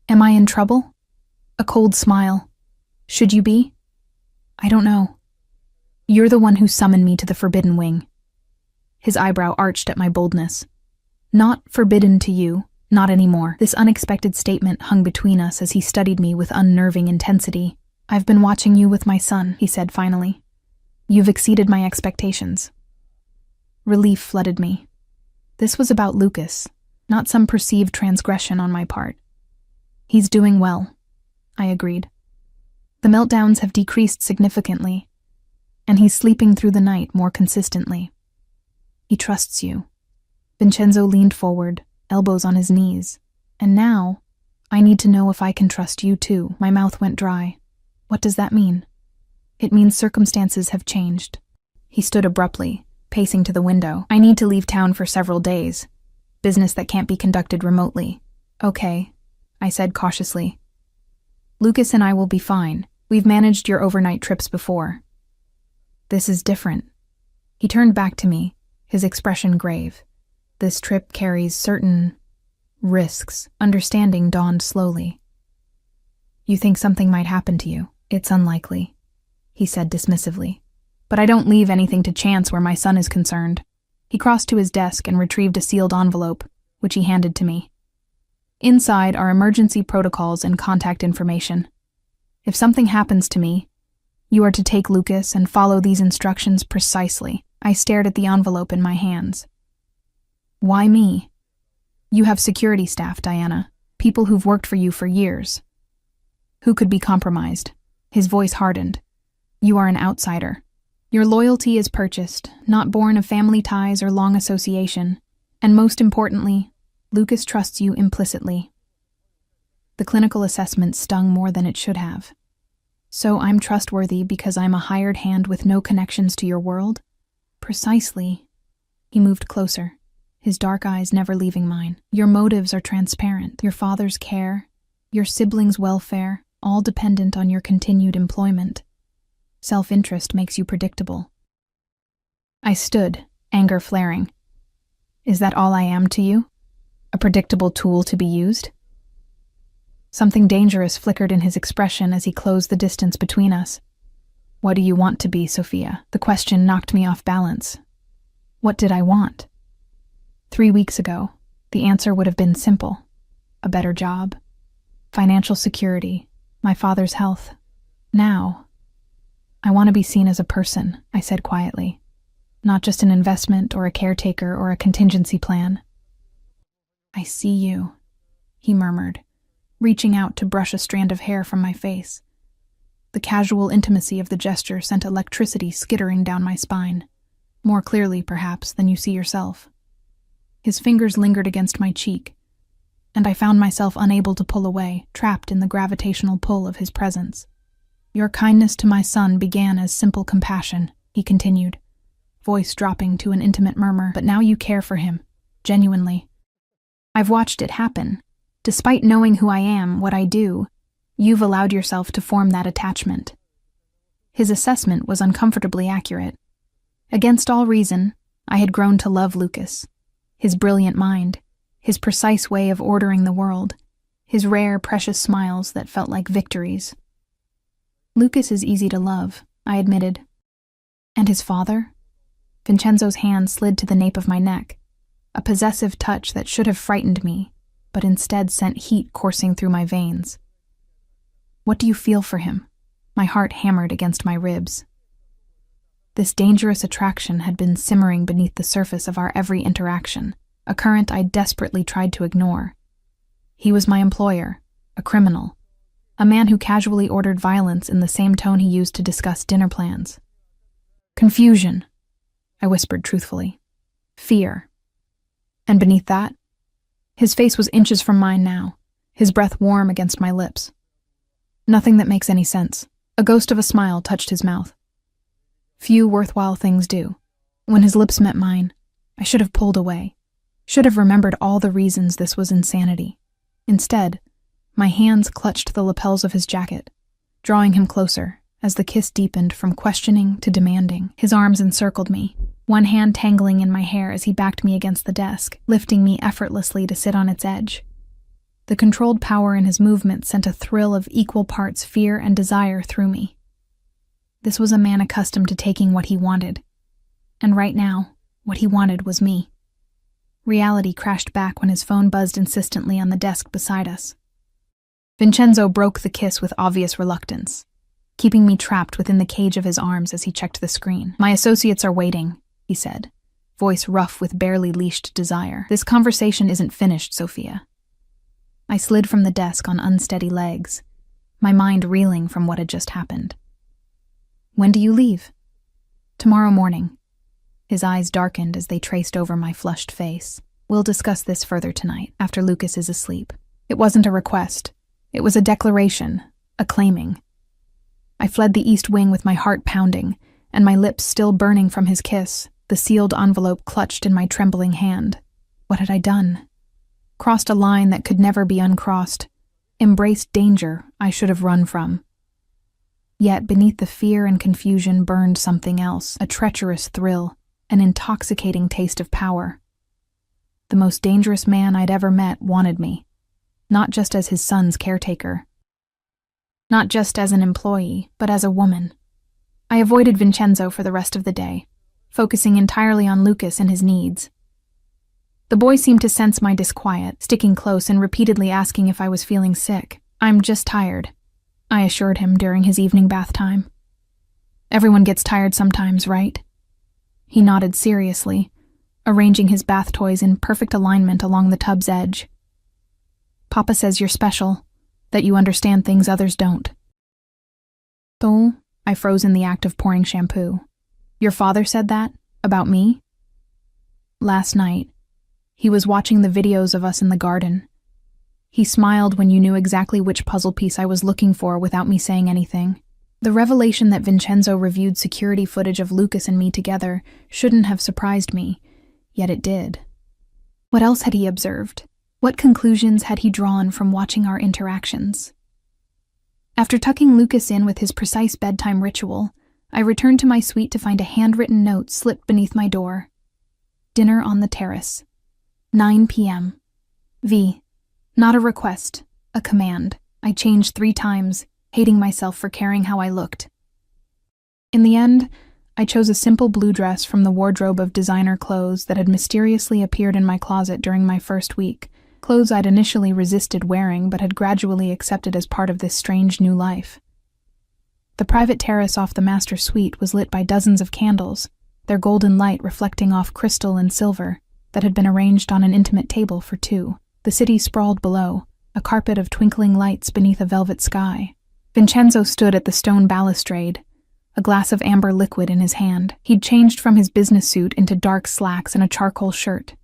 Am I in trouble? A cold smile. Should you be? I don't know. You're the one who summoned me to the Forbidden Wing. His eyebrow arched at my boldness. Not forbidden to you, not anymore. This unexpected statement hung between us as he studied me with unnerving intensity. I've been watching you with my son, he said finally. You've exceeded my expectations. Relief flooded me. This was about Lucas, not some perceived transgression on my part. He's doing well, I agreed. The meltdowns have decreased significantly, and he's sleeping through the night more consistently. He trusts you. Vincenzo leaned forward, elbows on his knees. And now, I need to know if I can trust you too. My mouth went dry. What does that mean? It means circumstances have changed. He stood abruptly, pacing to the window. I need to leave town for several days. Business that can't be conducted remotely. Okay, I said cautiously. Lucas and I will be fine. We've managed your overnight trips before. This is different. He turned back to me, his expression grave. This trip carries certain Risks. Understanding dawned slowly. You think something might happen to you. It's unlikely, he said dismissively. But I don't leave anything to chance where my son is concerned. He crossed to his desk and retrieved a sealed envelope, which he handed to me. Inside are emergency protocols and contact information. If something happens to me, you are to take Lucas and follow these instructions precisely. I stared at the envelope in my hands. Why me? You have security staff, Diana, people who've worked for you for years. Who could be compromised? His voice hardened. You are an outsider. Your loyalty is purchased, not born of family ties or long association. And most importantly, Lucas trusts you implicitly. The clinical assessment stung more than it should have. So I'm trustworthy because I'm a hired hand with no connections to your world? Precisely. He moved closer, his dark eyes never leaving mine. Your motives are transparent. Your father's care, your siblings' welfare, all dependent on your continued employment. Self-interest makes you predictable. I stood, anger flaring. Is that all I am to you? A predictable tool to be used? Something dangerous flickered in his expression as he closed the distance between us. What do you want to be, Sophia? The question knocked me off balance. What did I want? 3 weeks ago, the answer would have been simple. A better job, financial security, my father's health. Now, I want to be seen as a person, I said quietly. Not just an investment or a caretaker or a contingency plan. I see you, he murmured, reaching out to brush a strand of hair from my face. The casual intimacy of the gesture sent electricity skittering down my spine, more clearly, perhaps, than you see yourself. His fingers lingered against my cheek, and I found myself unable to pull away, trapped in the gravitational pull of his presence. Your kindness to my son began as simple compassion, he continued, voice dropping to an intimate murmur, but now you care for him, genuinely. I've watched it happen. Despite knowing who I am, what I do, you've allowed yourself to form that attachment. His assessment was uncomfortably accurate. Against all reason, I had grown to love Lucas. His brilliant mind, his precise way of ordering the world, his rare, precious smiles that felt like victories. Lucas is easy to love, I admitted. And his father? Vincenzo's hand slid to the nape of my neck, a possessive touch that should have frightened me, but instead sent heat coursing through my veins. What do you feel for him? My heart hammered against my ribs. This dangerous attraction had been simmering beneath the surface of our every interaction, a current I desperately tried to ignore. He was my employer, a criminal, a man who casually ordered violence in the same tone he used to discuss dinner plans. Confusion, I whispered truthfully. Fear. And beneath that, his face was inches from mine now, his breath warm against my lips. Nothing that makes any sense. A ghost of a smile touched his mouth. Few worthwhile things do. When his lips met mine, I should have pulled away, should have remembered all the reasons this was insanity. Instead, my hands clutched the lapels of his jacket, drawing him closer as the kiss deepened from questioning to demanding. His arms encircled me, one hand tangling in my hair as he backed me against the desk, lifting me effortlessly to sit on its edge. The controlled power in his movement sent a thrill of equal parts fear and desire through me. This was a man accustomed to taking what he wanted, and right now, what he wanted was me. Reality crashed back when his phone buzzed insistently on the desk beside us. Vincenzo broke the kiss with obvious reluctance, keeping me trapped within the cage of his arms as he checked the screen. My associates are waiting, he said, voice rough with barely leashed desire. This conversation isn't finished, Sophia. I slid from the desk on unsteady legs, my mind reeling from what had just happened. When do you leave? Tomorrow morning. His eyes darkened as they traced over my flushed face. We'll discuss this further tonight, after Lucas is asleep. It wasn't a request. It was a declaration, a claiming. I fled the east wing with my heart pounding, and my lips still burning from his kiss, the sealed envelope clutched in my trembling hand. What had I done? Crossed a line that could never be uncrossed, embraced danger I should have run from. Yet beneath the fear and confusion burned something else, a treacherous thrill, an intoxicating taste of power. the most dangerous man I'd ever met, wanted me. Not just as his son's caretaker. Not just as an employee, but as a woman. I avoided Vincenzo for the rest of the day, focusing entirely on Lucas and his needs. The boy seemed to sense my disquiet, sticking close and repeatedly asking if I was feeling sick. "I'm just tired," I assured him during his evening bath time. "Everyone gets tired sometimes, right?" He nodded seriously, arranging his bath toys in perfect alignment along the tub's edge. "Papa says you're special, that you understand things others don't." "Oh," I froze in the act of pouring shampoo. "Your father said that? About me?" "Last night. He was watching the videos of us in the garden. He smiled when you knew exactly which puzzle piece I was looking for without me saying anything. The revelation that Vincenzo reviewed security footage of Lucas and me together shouldn't have surprised me, yet it did. What else had he observed? What conclusions had he drawn from watching our interactions? After tucking Lucas in with his precise bedtime ritual, I returned to my suite to find a handwritten note slipped beneath my door. "Dinner on the terrace. 9 p.m. V. Not a request, a command." I changed 3 times, hating myself for caring how I looked. In the end, I chose a simple blue dress from the wardrobe of designer clothes that had mysteriously appeared in my closet during my first week, clothes I'd initially resisted wearing but had gradually accepted as part of this strange new life. The private terrace off the master suite was lit by dozens of candles, their golden light reflecting off crystal and silver that had been arranged on an intimate table for 2. The city sprawled below, a carpet of twinkling lights beneath a velvet sky. Vincenzo stood at the stone balustrade, a glass of amber liquid in his hand. He'd changed from his business suit into dark slacks and a charcoal shirt,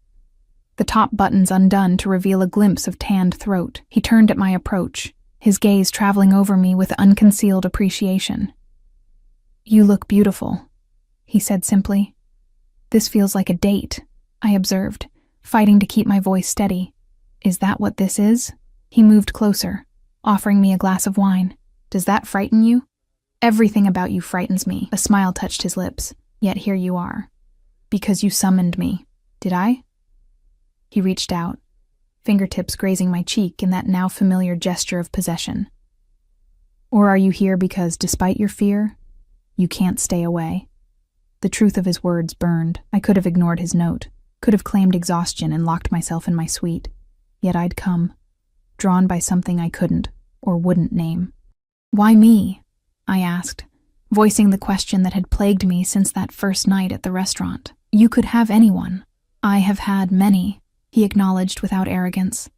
the top buttons undone to reveal a glimpse of tanned throat. He turned at my approach, his gaze traveling over me with unconcealed appreciation. "You look beautiful," he said simply. "This feels like a date," I observed, fighting to keep my voice steady. "Is that what this is?" He moved closer, offering me a glass of wine. "Does that frighten you?" "Everything about you frightens me." A smile touched his lips. "Yet here you are. Because you summoned me." "Did I?" He reached out, fingertips grazing my cheek in that now familiar gesture of possession. "Or are you here because, despite your fear, you can't stay away?" The truth of his words burned. I could have ignored his note, could have claimed exhaustion and locked myself in my suite. Yet I'd come, drawn by something I couldn't or wouldn't name. "Why me?" I asked, voicing the question that had plagued me since that first night at the restaurant. "You could have anyone. I have had many," he acknowledged without arrogance.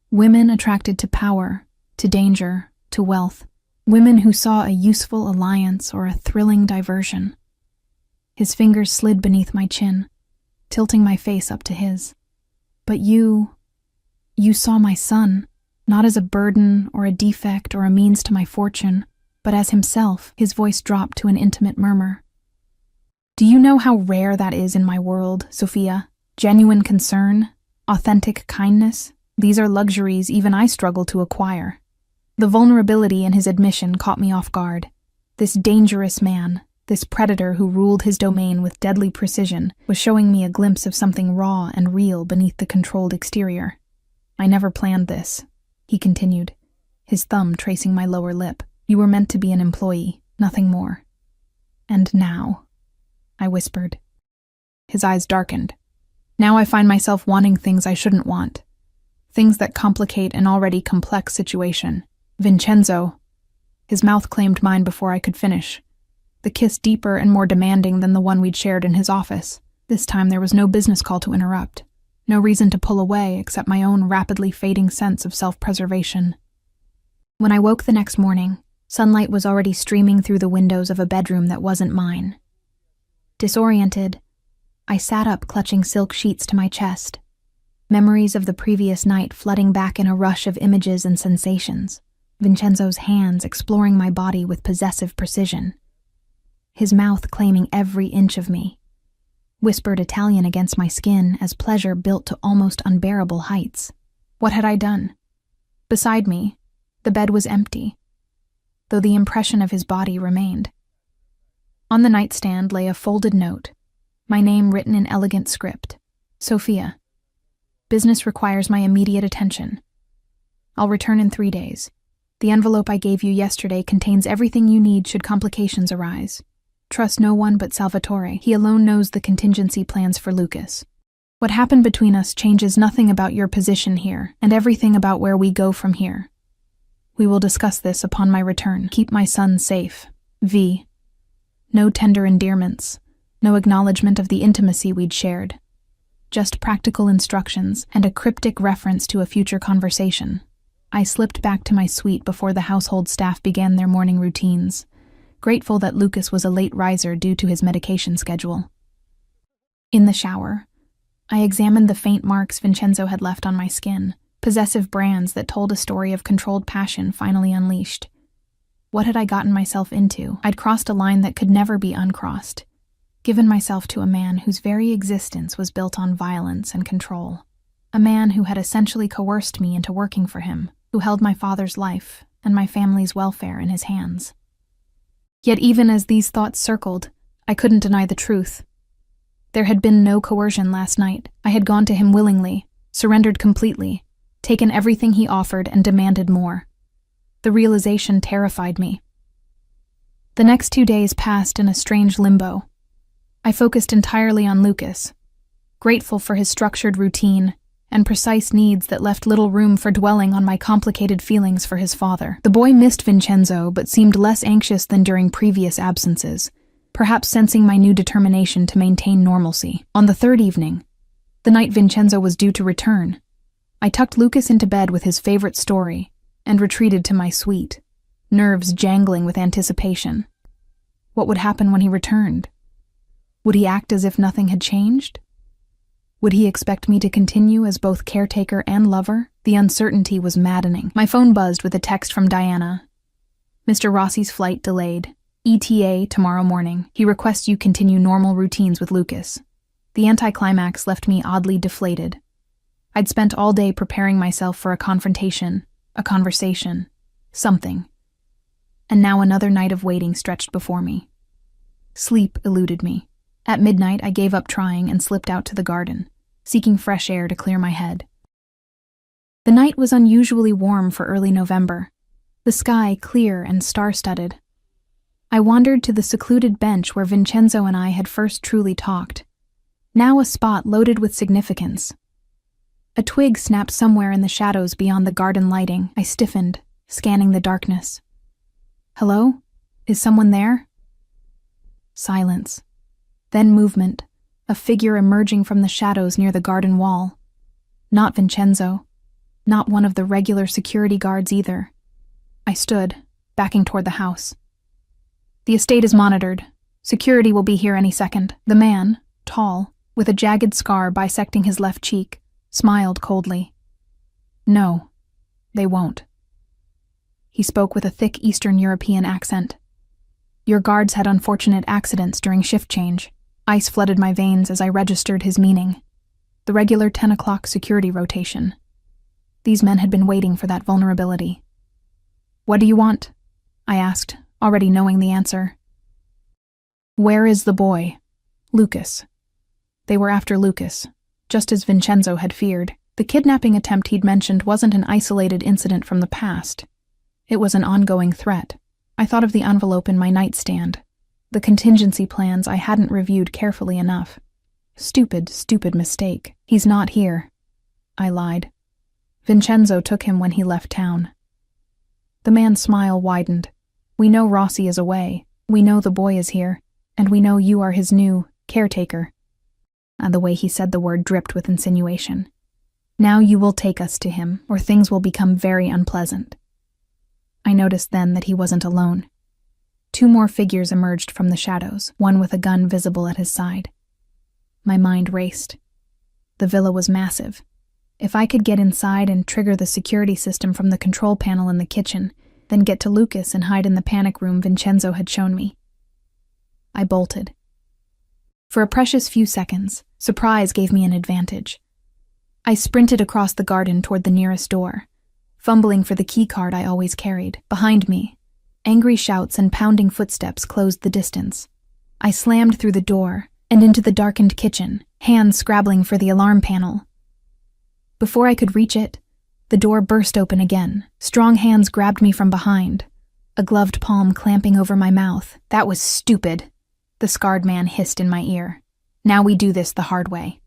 "Women attracted to power, to danger, to wealth. Women who saw a useful alliance or a thrilling diversion." His fingers slid beneath my chin, tilting my face up to his. "But you saw my son, not as a burden or a defect or a means to my fortune, but as himself." His voice dropped to an intimate murmur. "Do you know how rare that is in my world, Sophia? Genuine concern, authentic kindness, these are luxuries even I struggle to acquire." The vulnerability in his admission caught me off guard. This dangerous man, this predator who ruled his domain with deadly precision, was showing me a glimpse of something raw and real beneath the controlled exterior. "I never planned this," he continued, his thumb tracing my lower lip. "You were meant to be an employee, nothing more." "And now?" I whispered. His eyes darkened. "Now I find myself wanting things I shouldn't want. Things that complicate an already complex situation. Vincenzo." His mouth claimed mine before I could finish, the kiss deeper and more demanding than the one we'd shared in his office. This time there was no business call to interrupt. No reason to pull away except my own rapidly fading sense of self-preservation. When I woke the next morning, sunlight was already streaming through the windows of a bedroom that wasn't mine. Disoriented, I sat up clutching silk sheets to my chest, memories of the previous night flooding back in a rush of images and sensations, Vincenzo's hands exploring my body with possessive precision, his mouth claiming every inch of me, whispered Italian against my skin as pleasure built to almost unbearable heights. What had I done? Beside me, the bed was empty, though the impression of his body remained. On the nightstand lay a folded note, my name written in elegant script, Sophia. Business requires my immediate attention. I'll return in 3 days. The envelope I gave you yesterday contains everything you need should complications arise. Trust no one but Salvatore. He alone knows the contingency plans for Lucas. What happened between us changes nothing about your position here, and everything about where we go from here. We will discuss this upon my return. Keep my son safe. V. No tender endearments. No acknowledgement of the intimacy we'd shared. Just practical instructions and a cryptic reference to a future conversation. I slipped back to my suite before the household staff began their morning routines, grateful that Lucas was a late riser due to his medication schedule. In the shower, I examined the faint marks Vincenzo had left on my skin, possessive brands that told a story of controlled passion finally unleashed. What had I gotten myself into? I'd crossed a line that could never be uncrossed, given myself to a man whose very existence was built on violence and control. A man who had essentially coerced me into working for him, who held my father's life and my family's welfare in his hands. Yet even as these thoughts circled, I couldn't deny the truth. There had been no coercion last night. I had gone to him willingly, surrendered completely, taken everything he offered and demanded more. The realization terrified me. The next 2 days passed in a strange limbo. I focused entirely on Lucas, grateful for his structured routine and precise needs that left little room for dwelling on my complicated feelings for his father. The boy missed Vincenzo but seemed less anxious than during previous absences, perhaps sensing my new determination to maintain normalcy. On the third evening, the night Vincenzo was due to return, I tucked Lucas into bed with his favorite story and retreated to my suite, nerves jangling with anticipation. What would happen when he returned? Would he act as if nothing had changed? Would he expect me to continue as both caretaker and lover? The uncertainty was maddening. My phone buzzed with a text from Diana. Mr. Rossi's flight delayed. ETA tomorrow morning. He requests you continue normal routines with Lucas. The anticlimax left me oddly deflated. I'd spent all day preparing myself for a confrontation, a conversation, something. And now another night of waiting stretched before me. Sleep eluded me. At midnight, I gave up trying and slipped out to the garden, seeking fresh air to clear my head. The night was unusually warm for early November, the sky clear and star-studded. I wandered to the secluded bench where Vincenzo and I had first truly talked, now a spot loaded with significance. A twig snapped somewhere in the shadows beyond the garden lighting. I stiffened, scanning the darkness. Hello? Is someone there? Silence. Then movement, a figure emerging from the shadows near the garden wall. Not Vincenzo. Not one of the regular security guards either. I stood, backing toward the house. The estate is monitored. Security will be here any second. The man, tall, with a jagged scar bisecting his left cheek, smiled coldly. No, they won't. He spoke with a thick Eastern European accent. Your guards had unfortunate accidents during shift change. Ice flooded my veins as I registered his meaning. The regular 10 o'clock security rotation. These men had been waiting for that vulnerability. What do you want? I asked, already knowing the answer. Where is the boy? Lucas. They were after Lucas, just as Vincenzo had feared. The kidnapping attempt he'd mentioned wasn't an isolated incident from the past. It was an ongoing threat. I thought of the envelope in my nightstand. The contingency plans I hadn't reviewed carefully enough. Stupid mistake. He's not here. I lied. Vincenzo took him when he left town. The man's smile widened. We know Rossi is away. We know the boy is here. And we know you are his new caretaker. And the way he said the word dripped with insinuation. Now you will take us to him, or things will become very unpleasant. I noticed then that he wasn't alone. 2 more figures emerged from the shadows, one with a gun visible at his side. My mind raced. The villa was massive. If I could get inside and trigger the security system from the control panel in the kitchen, then get to Lucas and hide in the panic room Vincenzo had shown me. I bolted. For a precious few seconds, surprise gave me an advantage. I sprinted across the garden toward the nearest door, fumbling for the key card I always carried. Behind me, angry shouts and pounding footsteps closed the distance. I slammed through the door and into the darkened kitchen, hands scrabbling for the alarm panel. Before I could reach it, the door burst open again. Strong hands grabbed me from behind, a gloved palm clamping over my mouth. "That was stupid," the scarred man hissed in my ear. "Now we do this the hard way."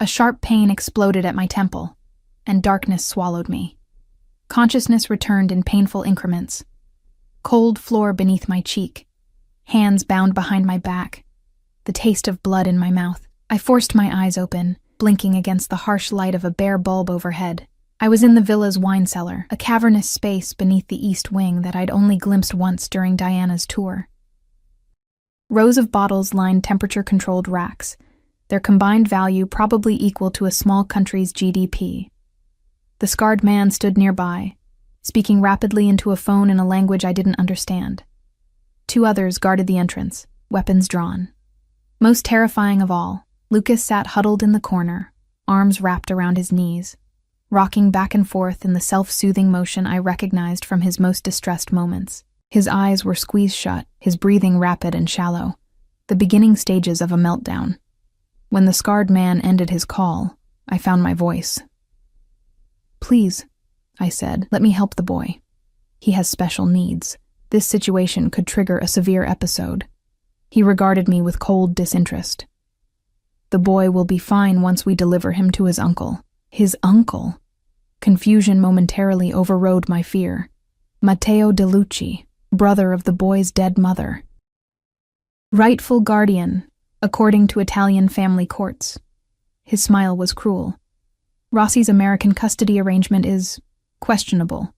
A sharp pain exploded at my temple, and darkness swallowed me. Consciousness returned in painful increments. Cold floor beneath my cheek, hands bound behind my back, the taste of blood in my mouth. I forced my eyes open, blinking against the harsh light of a bare bulb overhead. I was in the villa's wine cellar, a cavernous space beneath the east wing that I'd only glimpsed once during Diana's tour. Rows of bottles lined temperature-controlled racks, their combined value probably equal to a small country's GDP. The scarred man stood nearby, speaking rapidly into a phone in a language I didn't understand. 2 others guarded the entrance, weapons drawn. Most terrifying of all, Lucas sat huddled in the corner, arms wrapped around his knees, rocking back and forth in the self-soothing motion I recognized from his most distressed moments. His eyes were squeezed shut, his breathing rapid and shallow, the beginning stages of a meltdown. When the scarred man ended his call, I found my voice. "Please," I said, "let me help the boy. He has special needs. This situation could trigger a severe episode." He regarded me with cold disinterest. "The boy will be fine once we deliver him to his uncle." His uncle? Confusion momentarily overrode my fear. Matteo De Lucci, brother of the boy's dead mother. Rightful guardian, according to Italian family courts. His smile was cruel. "Rossi's American custody arrangement is questionable.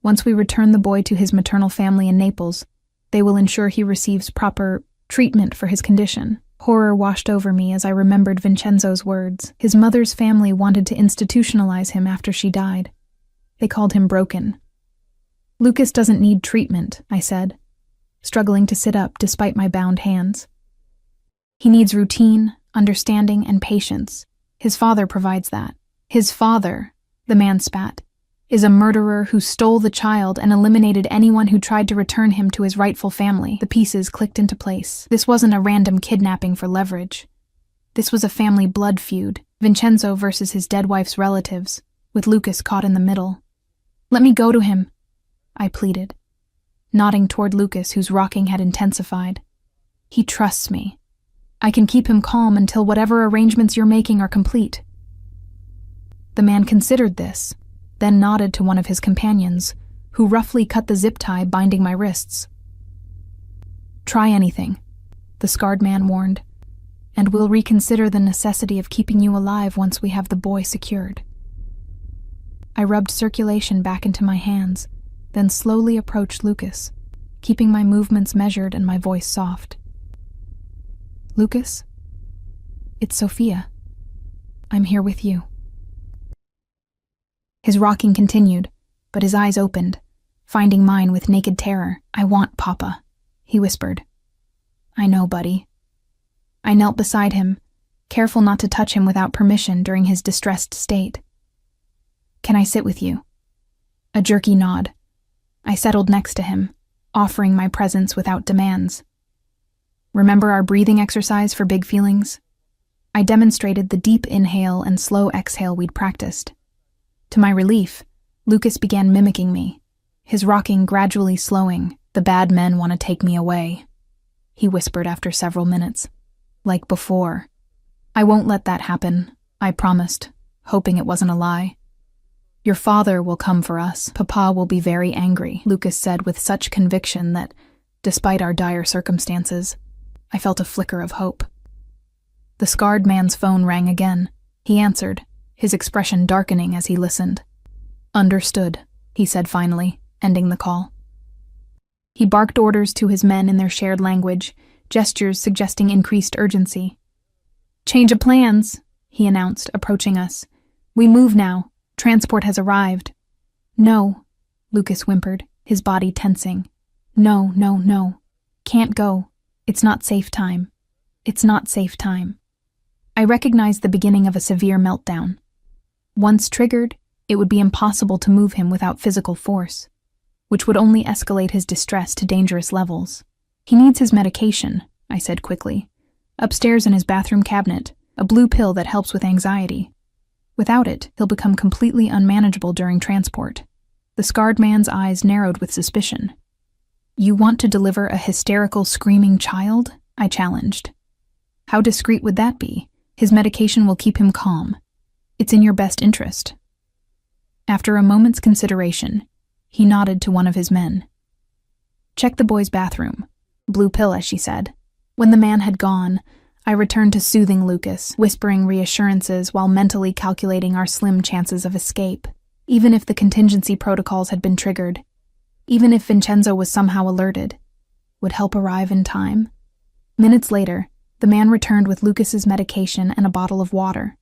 Once we return the boy to his maternal family in Naples, they will ensure he receives proper treatment for his condition." Horror washed over me as I remembered Vincenzo's words. His mother's family wanted to institutionalize him after she died. They called him broken. "Lucas doesn't need treatment," I said, struggling to sit up despite my bound hands. "He needs routine, understanding, and patience. His father provides that." "His father," the man spat, "is a murderer who stole the child and eliminated anyone who tried to return him to his rightful family." The pieces clicked into place. This wasn't a random kidnapping for leverage. This was a family blood feud, Vincenzo versus his dead wife's relatives, with Lucas caught in the middle. "Let me go to him," I pleaded, nodding toward Lucas, whose rocking had intensified. "He trusts me. I can keep him calm until whatever arrangements you're making are complete." The man considered this, then nodded to one of his companions, who roughly cut the zip tie binding my wrists. "Try anything," the scarred man warned, "and we'll reconsider the necessity of keeping you alive once we have the boy secured." I rubbed circulation back into my hands, then slowly approached Lucas, keeping my movements measured and my voice soft. "Lucas, it's Sophia. I'm here with you." His rocking continued, but his eyes opened, finding mine with naked terror. "I want Papa," he whispered. "I know, buddy." I knelt beside him, careful not to touch him without permission during his distressed state. "Can I sit with you?" A jerky nod. I settled next to him, offering my presence without demands. "Remember our breathing exercise for big feelings?" I demonstrated the deep inhale and slow exhale we'd practiced. To my relief, Lucas began mimicking me, his rocking gradually slowing. "The bad men want to take me away," he whispered after several minutes. "Like before." "I won't let that happen," I promised, hoping it wasn't a lie. "Your father will come for us. Papa will be very angry," Lucas said with such conviction that, despite our dire circumstances, I felt a flicker of hope. The scarred man's phone rang again. He answered, his expression darkening as he listened. "Understood," he said finally, ending the call. He barked orders to his men in their shared language, gestures suggesting increased urgency. "Change of plans," he announced, approaching us. "We move now. Transport has arrived." "No," Lucas whimpered, his body tensing. "No, no, no. Can't go. It's not safe time. It's not safe time." I recognized the beginning of a severe meltdown. Once triggered, it would be impossible to move him without physical force, which would only escalate his distress to dangerous levels. "He needs his medication," I said quickly. "Upstairs in his bathroom cabinet, a blue pill that helps with anxiety." Without it, he'll become completely unmanageable during transport. The scarred man's eyes narrowed with suspicion. You want to deliver a hysterical, screaming child? I challenged. How discreet would that be? His medication will keep him calm. It's in your best interest. After a moment's consideration, he nodded to one of his men. Check the boy's bathroom. Blue pill, as she said. When the man had gone, I returned to soothing Lucas, whispering reassurances while mentally calculating our slim chances of escape. Even if the contingency protocols had been triggered, even if Vincenzo was somehow alerted, would help arrive in time? Minutes later, the man returned with Lucas's medication and a bottle of water.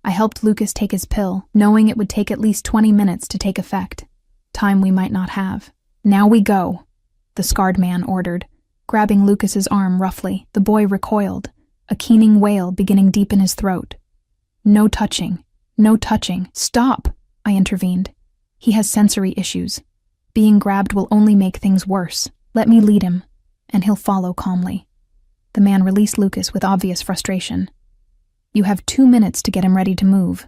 I helped Lucas take his pill, knowing it would take at least 20 minutes to take effect. Time we might not have. Now we go, the scarred man ordered, grabbing Lucas's arm roughly. The boy recoiled, a keening wail beginning deep in his throat. No touching. No touching. Stop, I intervened. He has sensory issues. Being grabbed will only make things worse. Let me lead him, and he'll follow calmly. The man released Lucas with obvious frustration. You have 2 minutes to get him ready to move.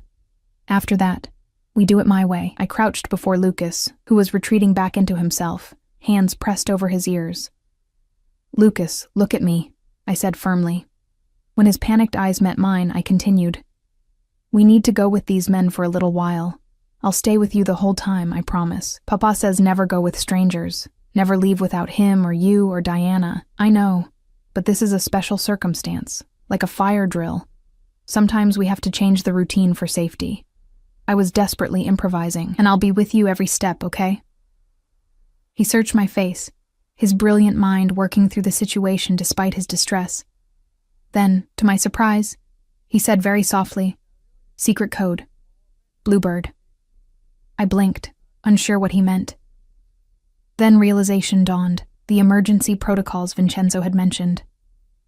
After that, we do it my way. I crouched before Lucas, who was retreating back into himself, hands pressed over his ears. Lucas, look at me, I said firmly. When his panicked eyes met mine, I continued. We need to go with these men for a little while. I'll stay with you the whole time, I promise. Papa says never go with strangers, never leave without him or you or Diana. I know, but this is a special circumstance, like a fire drill. Sometimes we have to change the routine for safety. I was desperately improvising, and I'll be with you every step, okay? He searched my face, his brilliant mind working through the situation despite his distress. Then, to my surprise, he said very softly, Secret code. Bluebird. I blinked, unsure what he meant. Then realization dawned, the emergency protocols Vincenzo had mentioned.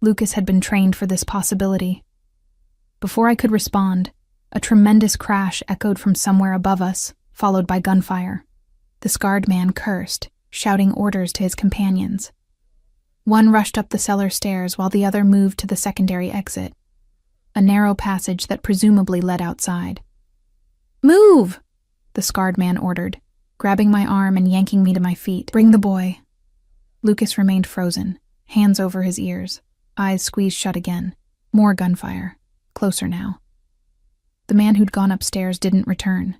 Lucas had been trained for this possibility. Before I could respond, a tremendous crash echoed from somewhere above us, followed by gunfire. The scarred man cursed, shouting orders to his companions. One rushed up the cellar stairs while the other moved to the secondary exit, a narrow passage that presumably led outside. Move! The scarred man ordered, grabbing my arm and yanking me to my feet. Bring the boy. Lucas remained frozen, hands over his ears, eyes squeezed shut again. More gunfire. Closer now. The man who'd gone upstairs didn't return.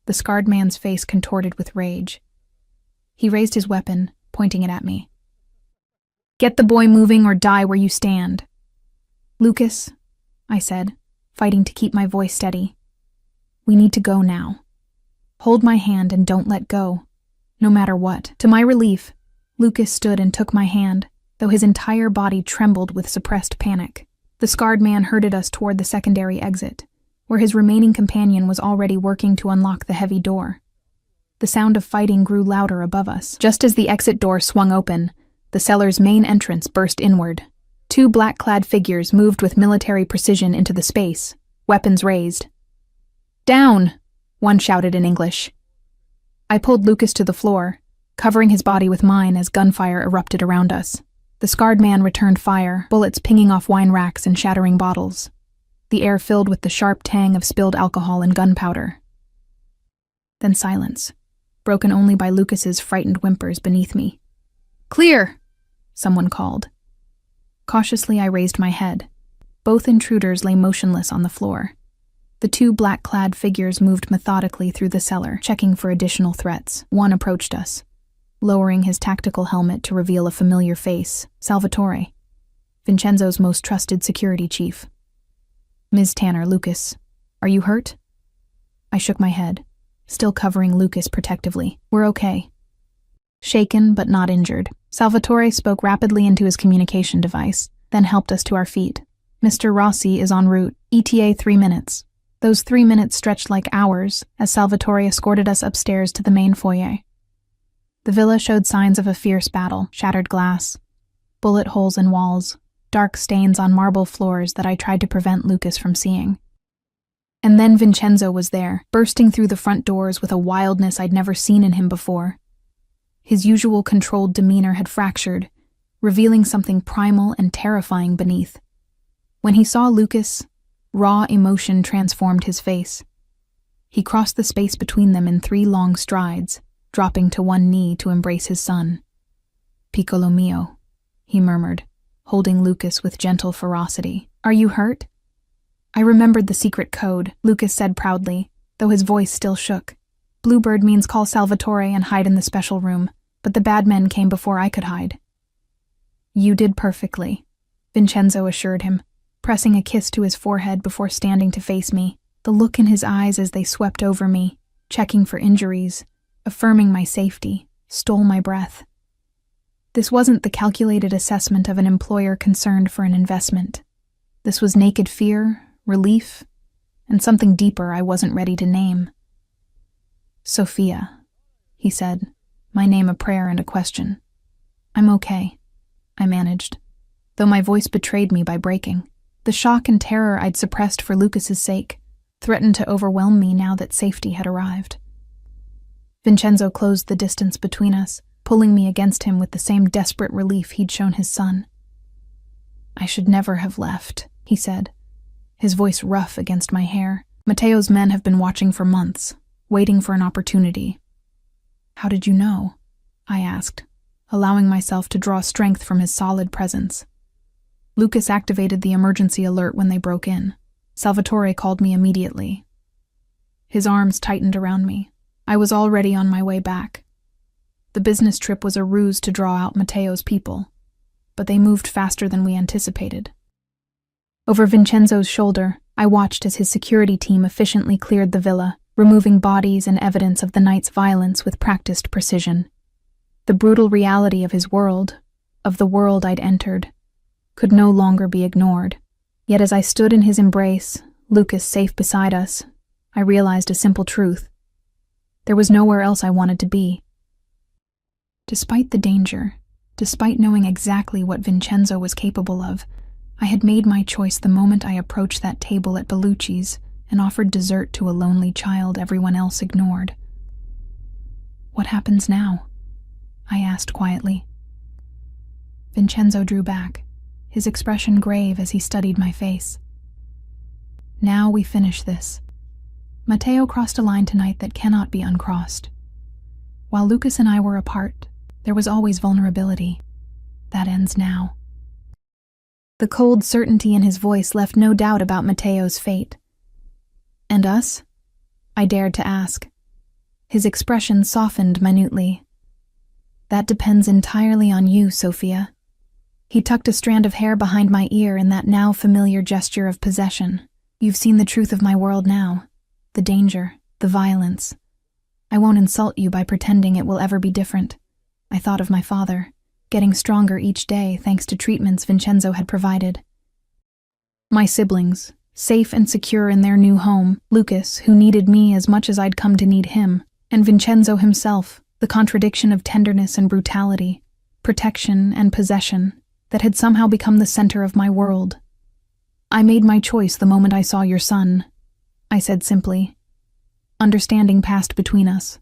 The scarred man's face contorted with rage. He raised his weapon, pointing it at me. Get the boy moving or die where you stand. Lucas, I said, fighting to keep my voice steady. We need to go now. Hold my hand and don't let go, no matter what. To my relief, Lucas stood and took my hand, though his entire body trembled with suppressed panic. The scarred man herded us toward the secondary exit, where his remaining companion was already working to unlock the heavy door. The sound of fighting grew louder above us. Just as the exit door swung open, the cellar's main entrance burst inward. 2 black-clad figures moved with military precision into the space, weapons raised. Down! One shouted in English. I pulled Lucas to the floor, covering his body with mine as gunfire erupted around us. The scarred man returned fire, bullets pinging off wine racks and shattering bottles. The air filled with the sharp tang of spilled alcohol and gunpowder. Then silence, broken only by Lucas's frightened whimpers beneath me. Clear! Someone called. Cautiously, I raised my head. Both intruders lay motionless on the floor. The 2 black-clad figures moved methodically through the cellar, checking for additional threats. One approached us, lowering his tactical helmet to reveal a familiar face, Salvatore, Vincenzo's most trusted security chief. Ms. Tanner, Lucas, are you hurt? I shook my head, still covering Lucas protectively. We're okay. Shaken but not injured, Salvatore spoke rapidly into his communication device, then helped us to our feet. Mr. Rossi is en route, ETA 3 minutes. Those 3 minutes stretched like hours as Salvatore escorted us upstairs to the main foyer. The villa showed signs of a fierce battle, shattered glass, bullet holes in walls, dark stains on marble floors that I tried to prevent Lucas from seeing. And then Vincenzo was there, bursting through the front doors with a wildness I'd never seen in him before. His usual controlled demeanor had fractured, revealing something primal and terrifying beneath. When he saw Lucas, raw emotion transformed his face. He crossed the space between them in 3 long strides, dropping to one knee to embrace his son. "Piccolo mio," he murmured, holding Lucas with gentle ferocity. "Are you hurt?" "I remembered the secret code," Lucas said proudly, though his voice still shook. "Bluebird means call Salvatore and hide in the special room, but the bad men came before I could hide." "You did perfectly," Vincenzo assured him, pressing a kiss to his forehead before standing to face me, the look in his eyes as they swept over me, checking for injuries, affirming my safety, stole my breath. This wasn't the calculated assessment of an employer concerned for an investment. This was naked fear, relief, and something deeper I wasn't ready to name. "Sophia," he said, my name a prayer and a question. "I'm okay," I managed, though my voice betrayed me by breaking. The shock and terror I'd suppressed for Lucas's sake threatened to overwhelm me now that safety had arrived. Vincenzo closed the distance between us, pulling me against him with the same desperate relief he'd shown his son. "I should never have left," he said, his voice rough against my hair. "Matteo's men have been watching for months, waiting for an opportunity." "How did you know?" I asked, allowing myself to draw strength from his solid presence. "Lucas activated the emergency alert when they broke in. Salvatore called me immediately." His arms tightened around me. I was already on my way back. The business trip was a ruse to draw out Matteo's people, but they moved faster than we anticipated. Over Vincenzo's shoulder, I watched as his security team efficiently cleared the villa, removing bodies and evidence of the night's violence with practiced precision. The brutal reality of his world, of the world I'd entered, could no longer be ignored. Yet as I stood in his embrace, Lucas safe beside us, I realized a simple truth. There was nowhere else I wanted to be. Despite the danger, despite knowing exactly what Vincenzo was capable of, I had made my choice the moment I approached that table at Bellucci's and offered dessert to a lonely child everyone else ignored. "What happens now?" I asked quietly. Vincenzo drew back, his expression grave as he studied my face. "Now we finish this. Matteo crossed a line tonight that cannot be uncrossed. While Lucas and I were apart, there was always vulnerability. That ends now." The cold certainty in his voice left no doubt about Matteo's fate. "And us?" I dared to ask. His expression softened minutely. "That depends entirely on you, Sophia." He tucked a strand of hair behind my ear in that now familiar gesture of possession. "You've seen the truth of my world now. The danger, the violence. I won't insult you by pretending it will ever be different. I thought of my father, getting stronger each day thanks to treatments Vincenzo had provided. My siblings, safe and secure in their new home, Lucas, who needed me as much as I'd come to need him, and Vincenzo himself, the contradiction of tenderness and brutality, protection and possession, that had somehow become the center of my world. I made my choice the moment I saw your son," I said simply. Understanding passed between us,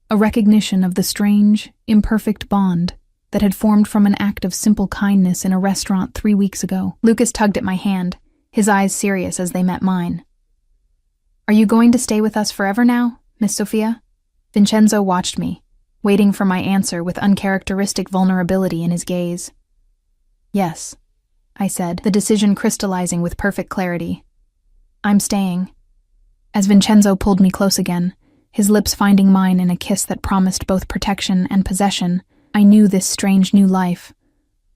a recognition of the strange, imperfect bond that had formed from an act of simple kindness in a restaurant 3 weeks ago. Lucas tugged at my hand, his eyes serious as they met mine. "Are you going to stay with us forever now, Miss Sophia?" Vincenzo watched me, waiting for my answer with uncharacteristic vulnerability in his gaze. "Yes," I said, the decision crystallizing with perfect clarity. "I'm staying." As Vincenzo pulled me close again, his lips finding mine in a kiss that promised both protection and possession, I knew this strange new life,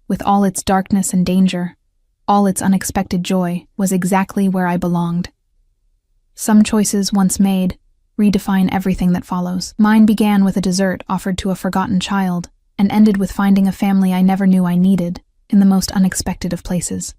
with all its darkness and danger, all its unexpected joy, was exactly where I belonged. Some choices, once made, redefine everything that follows. Mine began with a dessert offered to a forgotten child, and ended with finding a family I never knew I needed, in the most unexpected of places.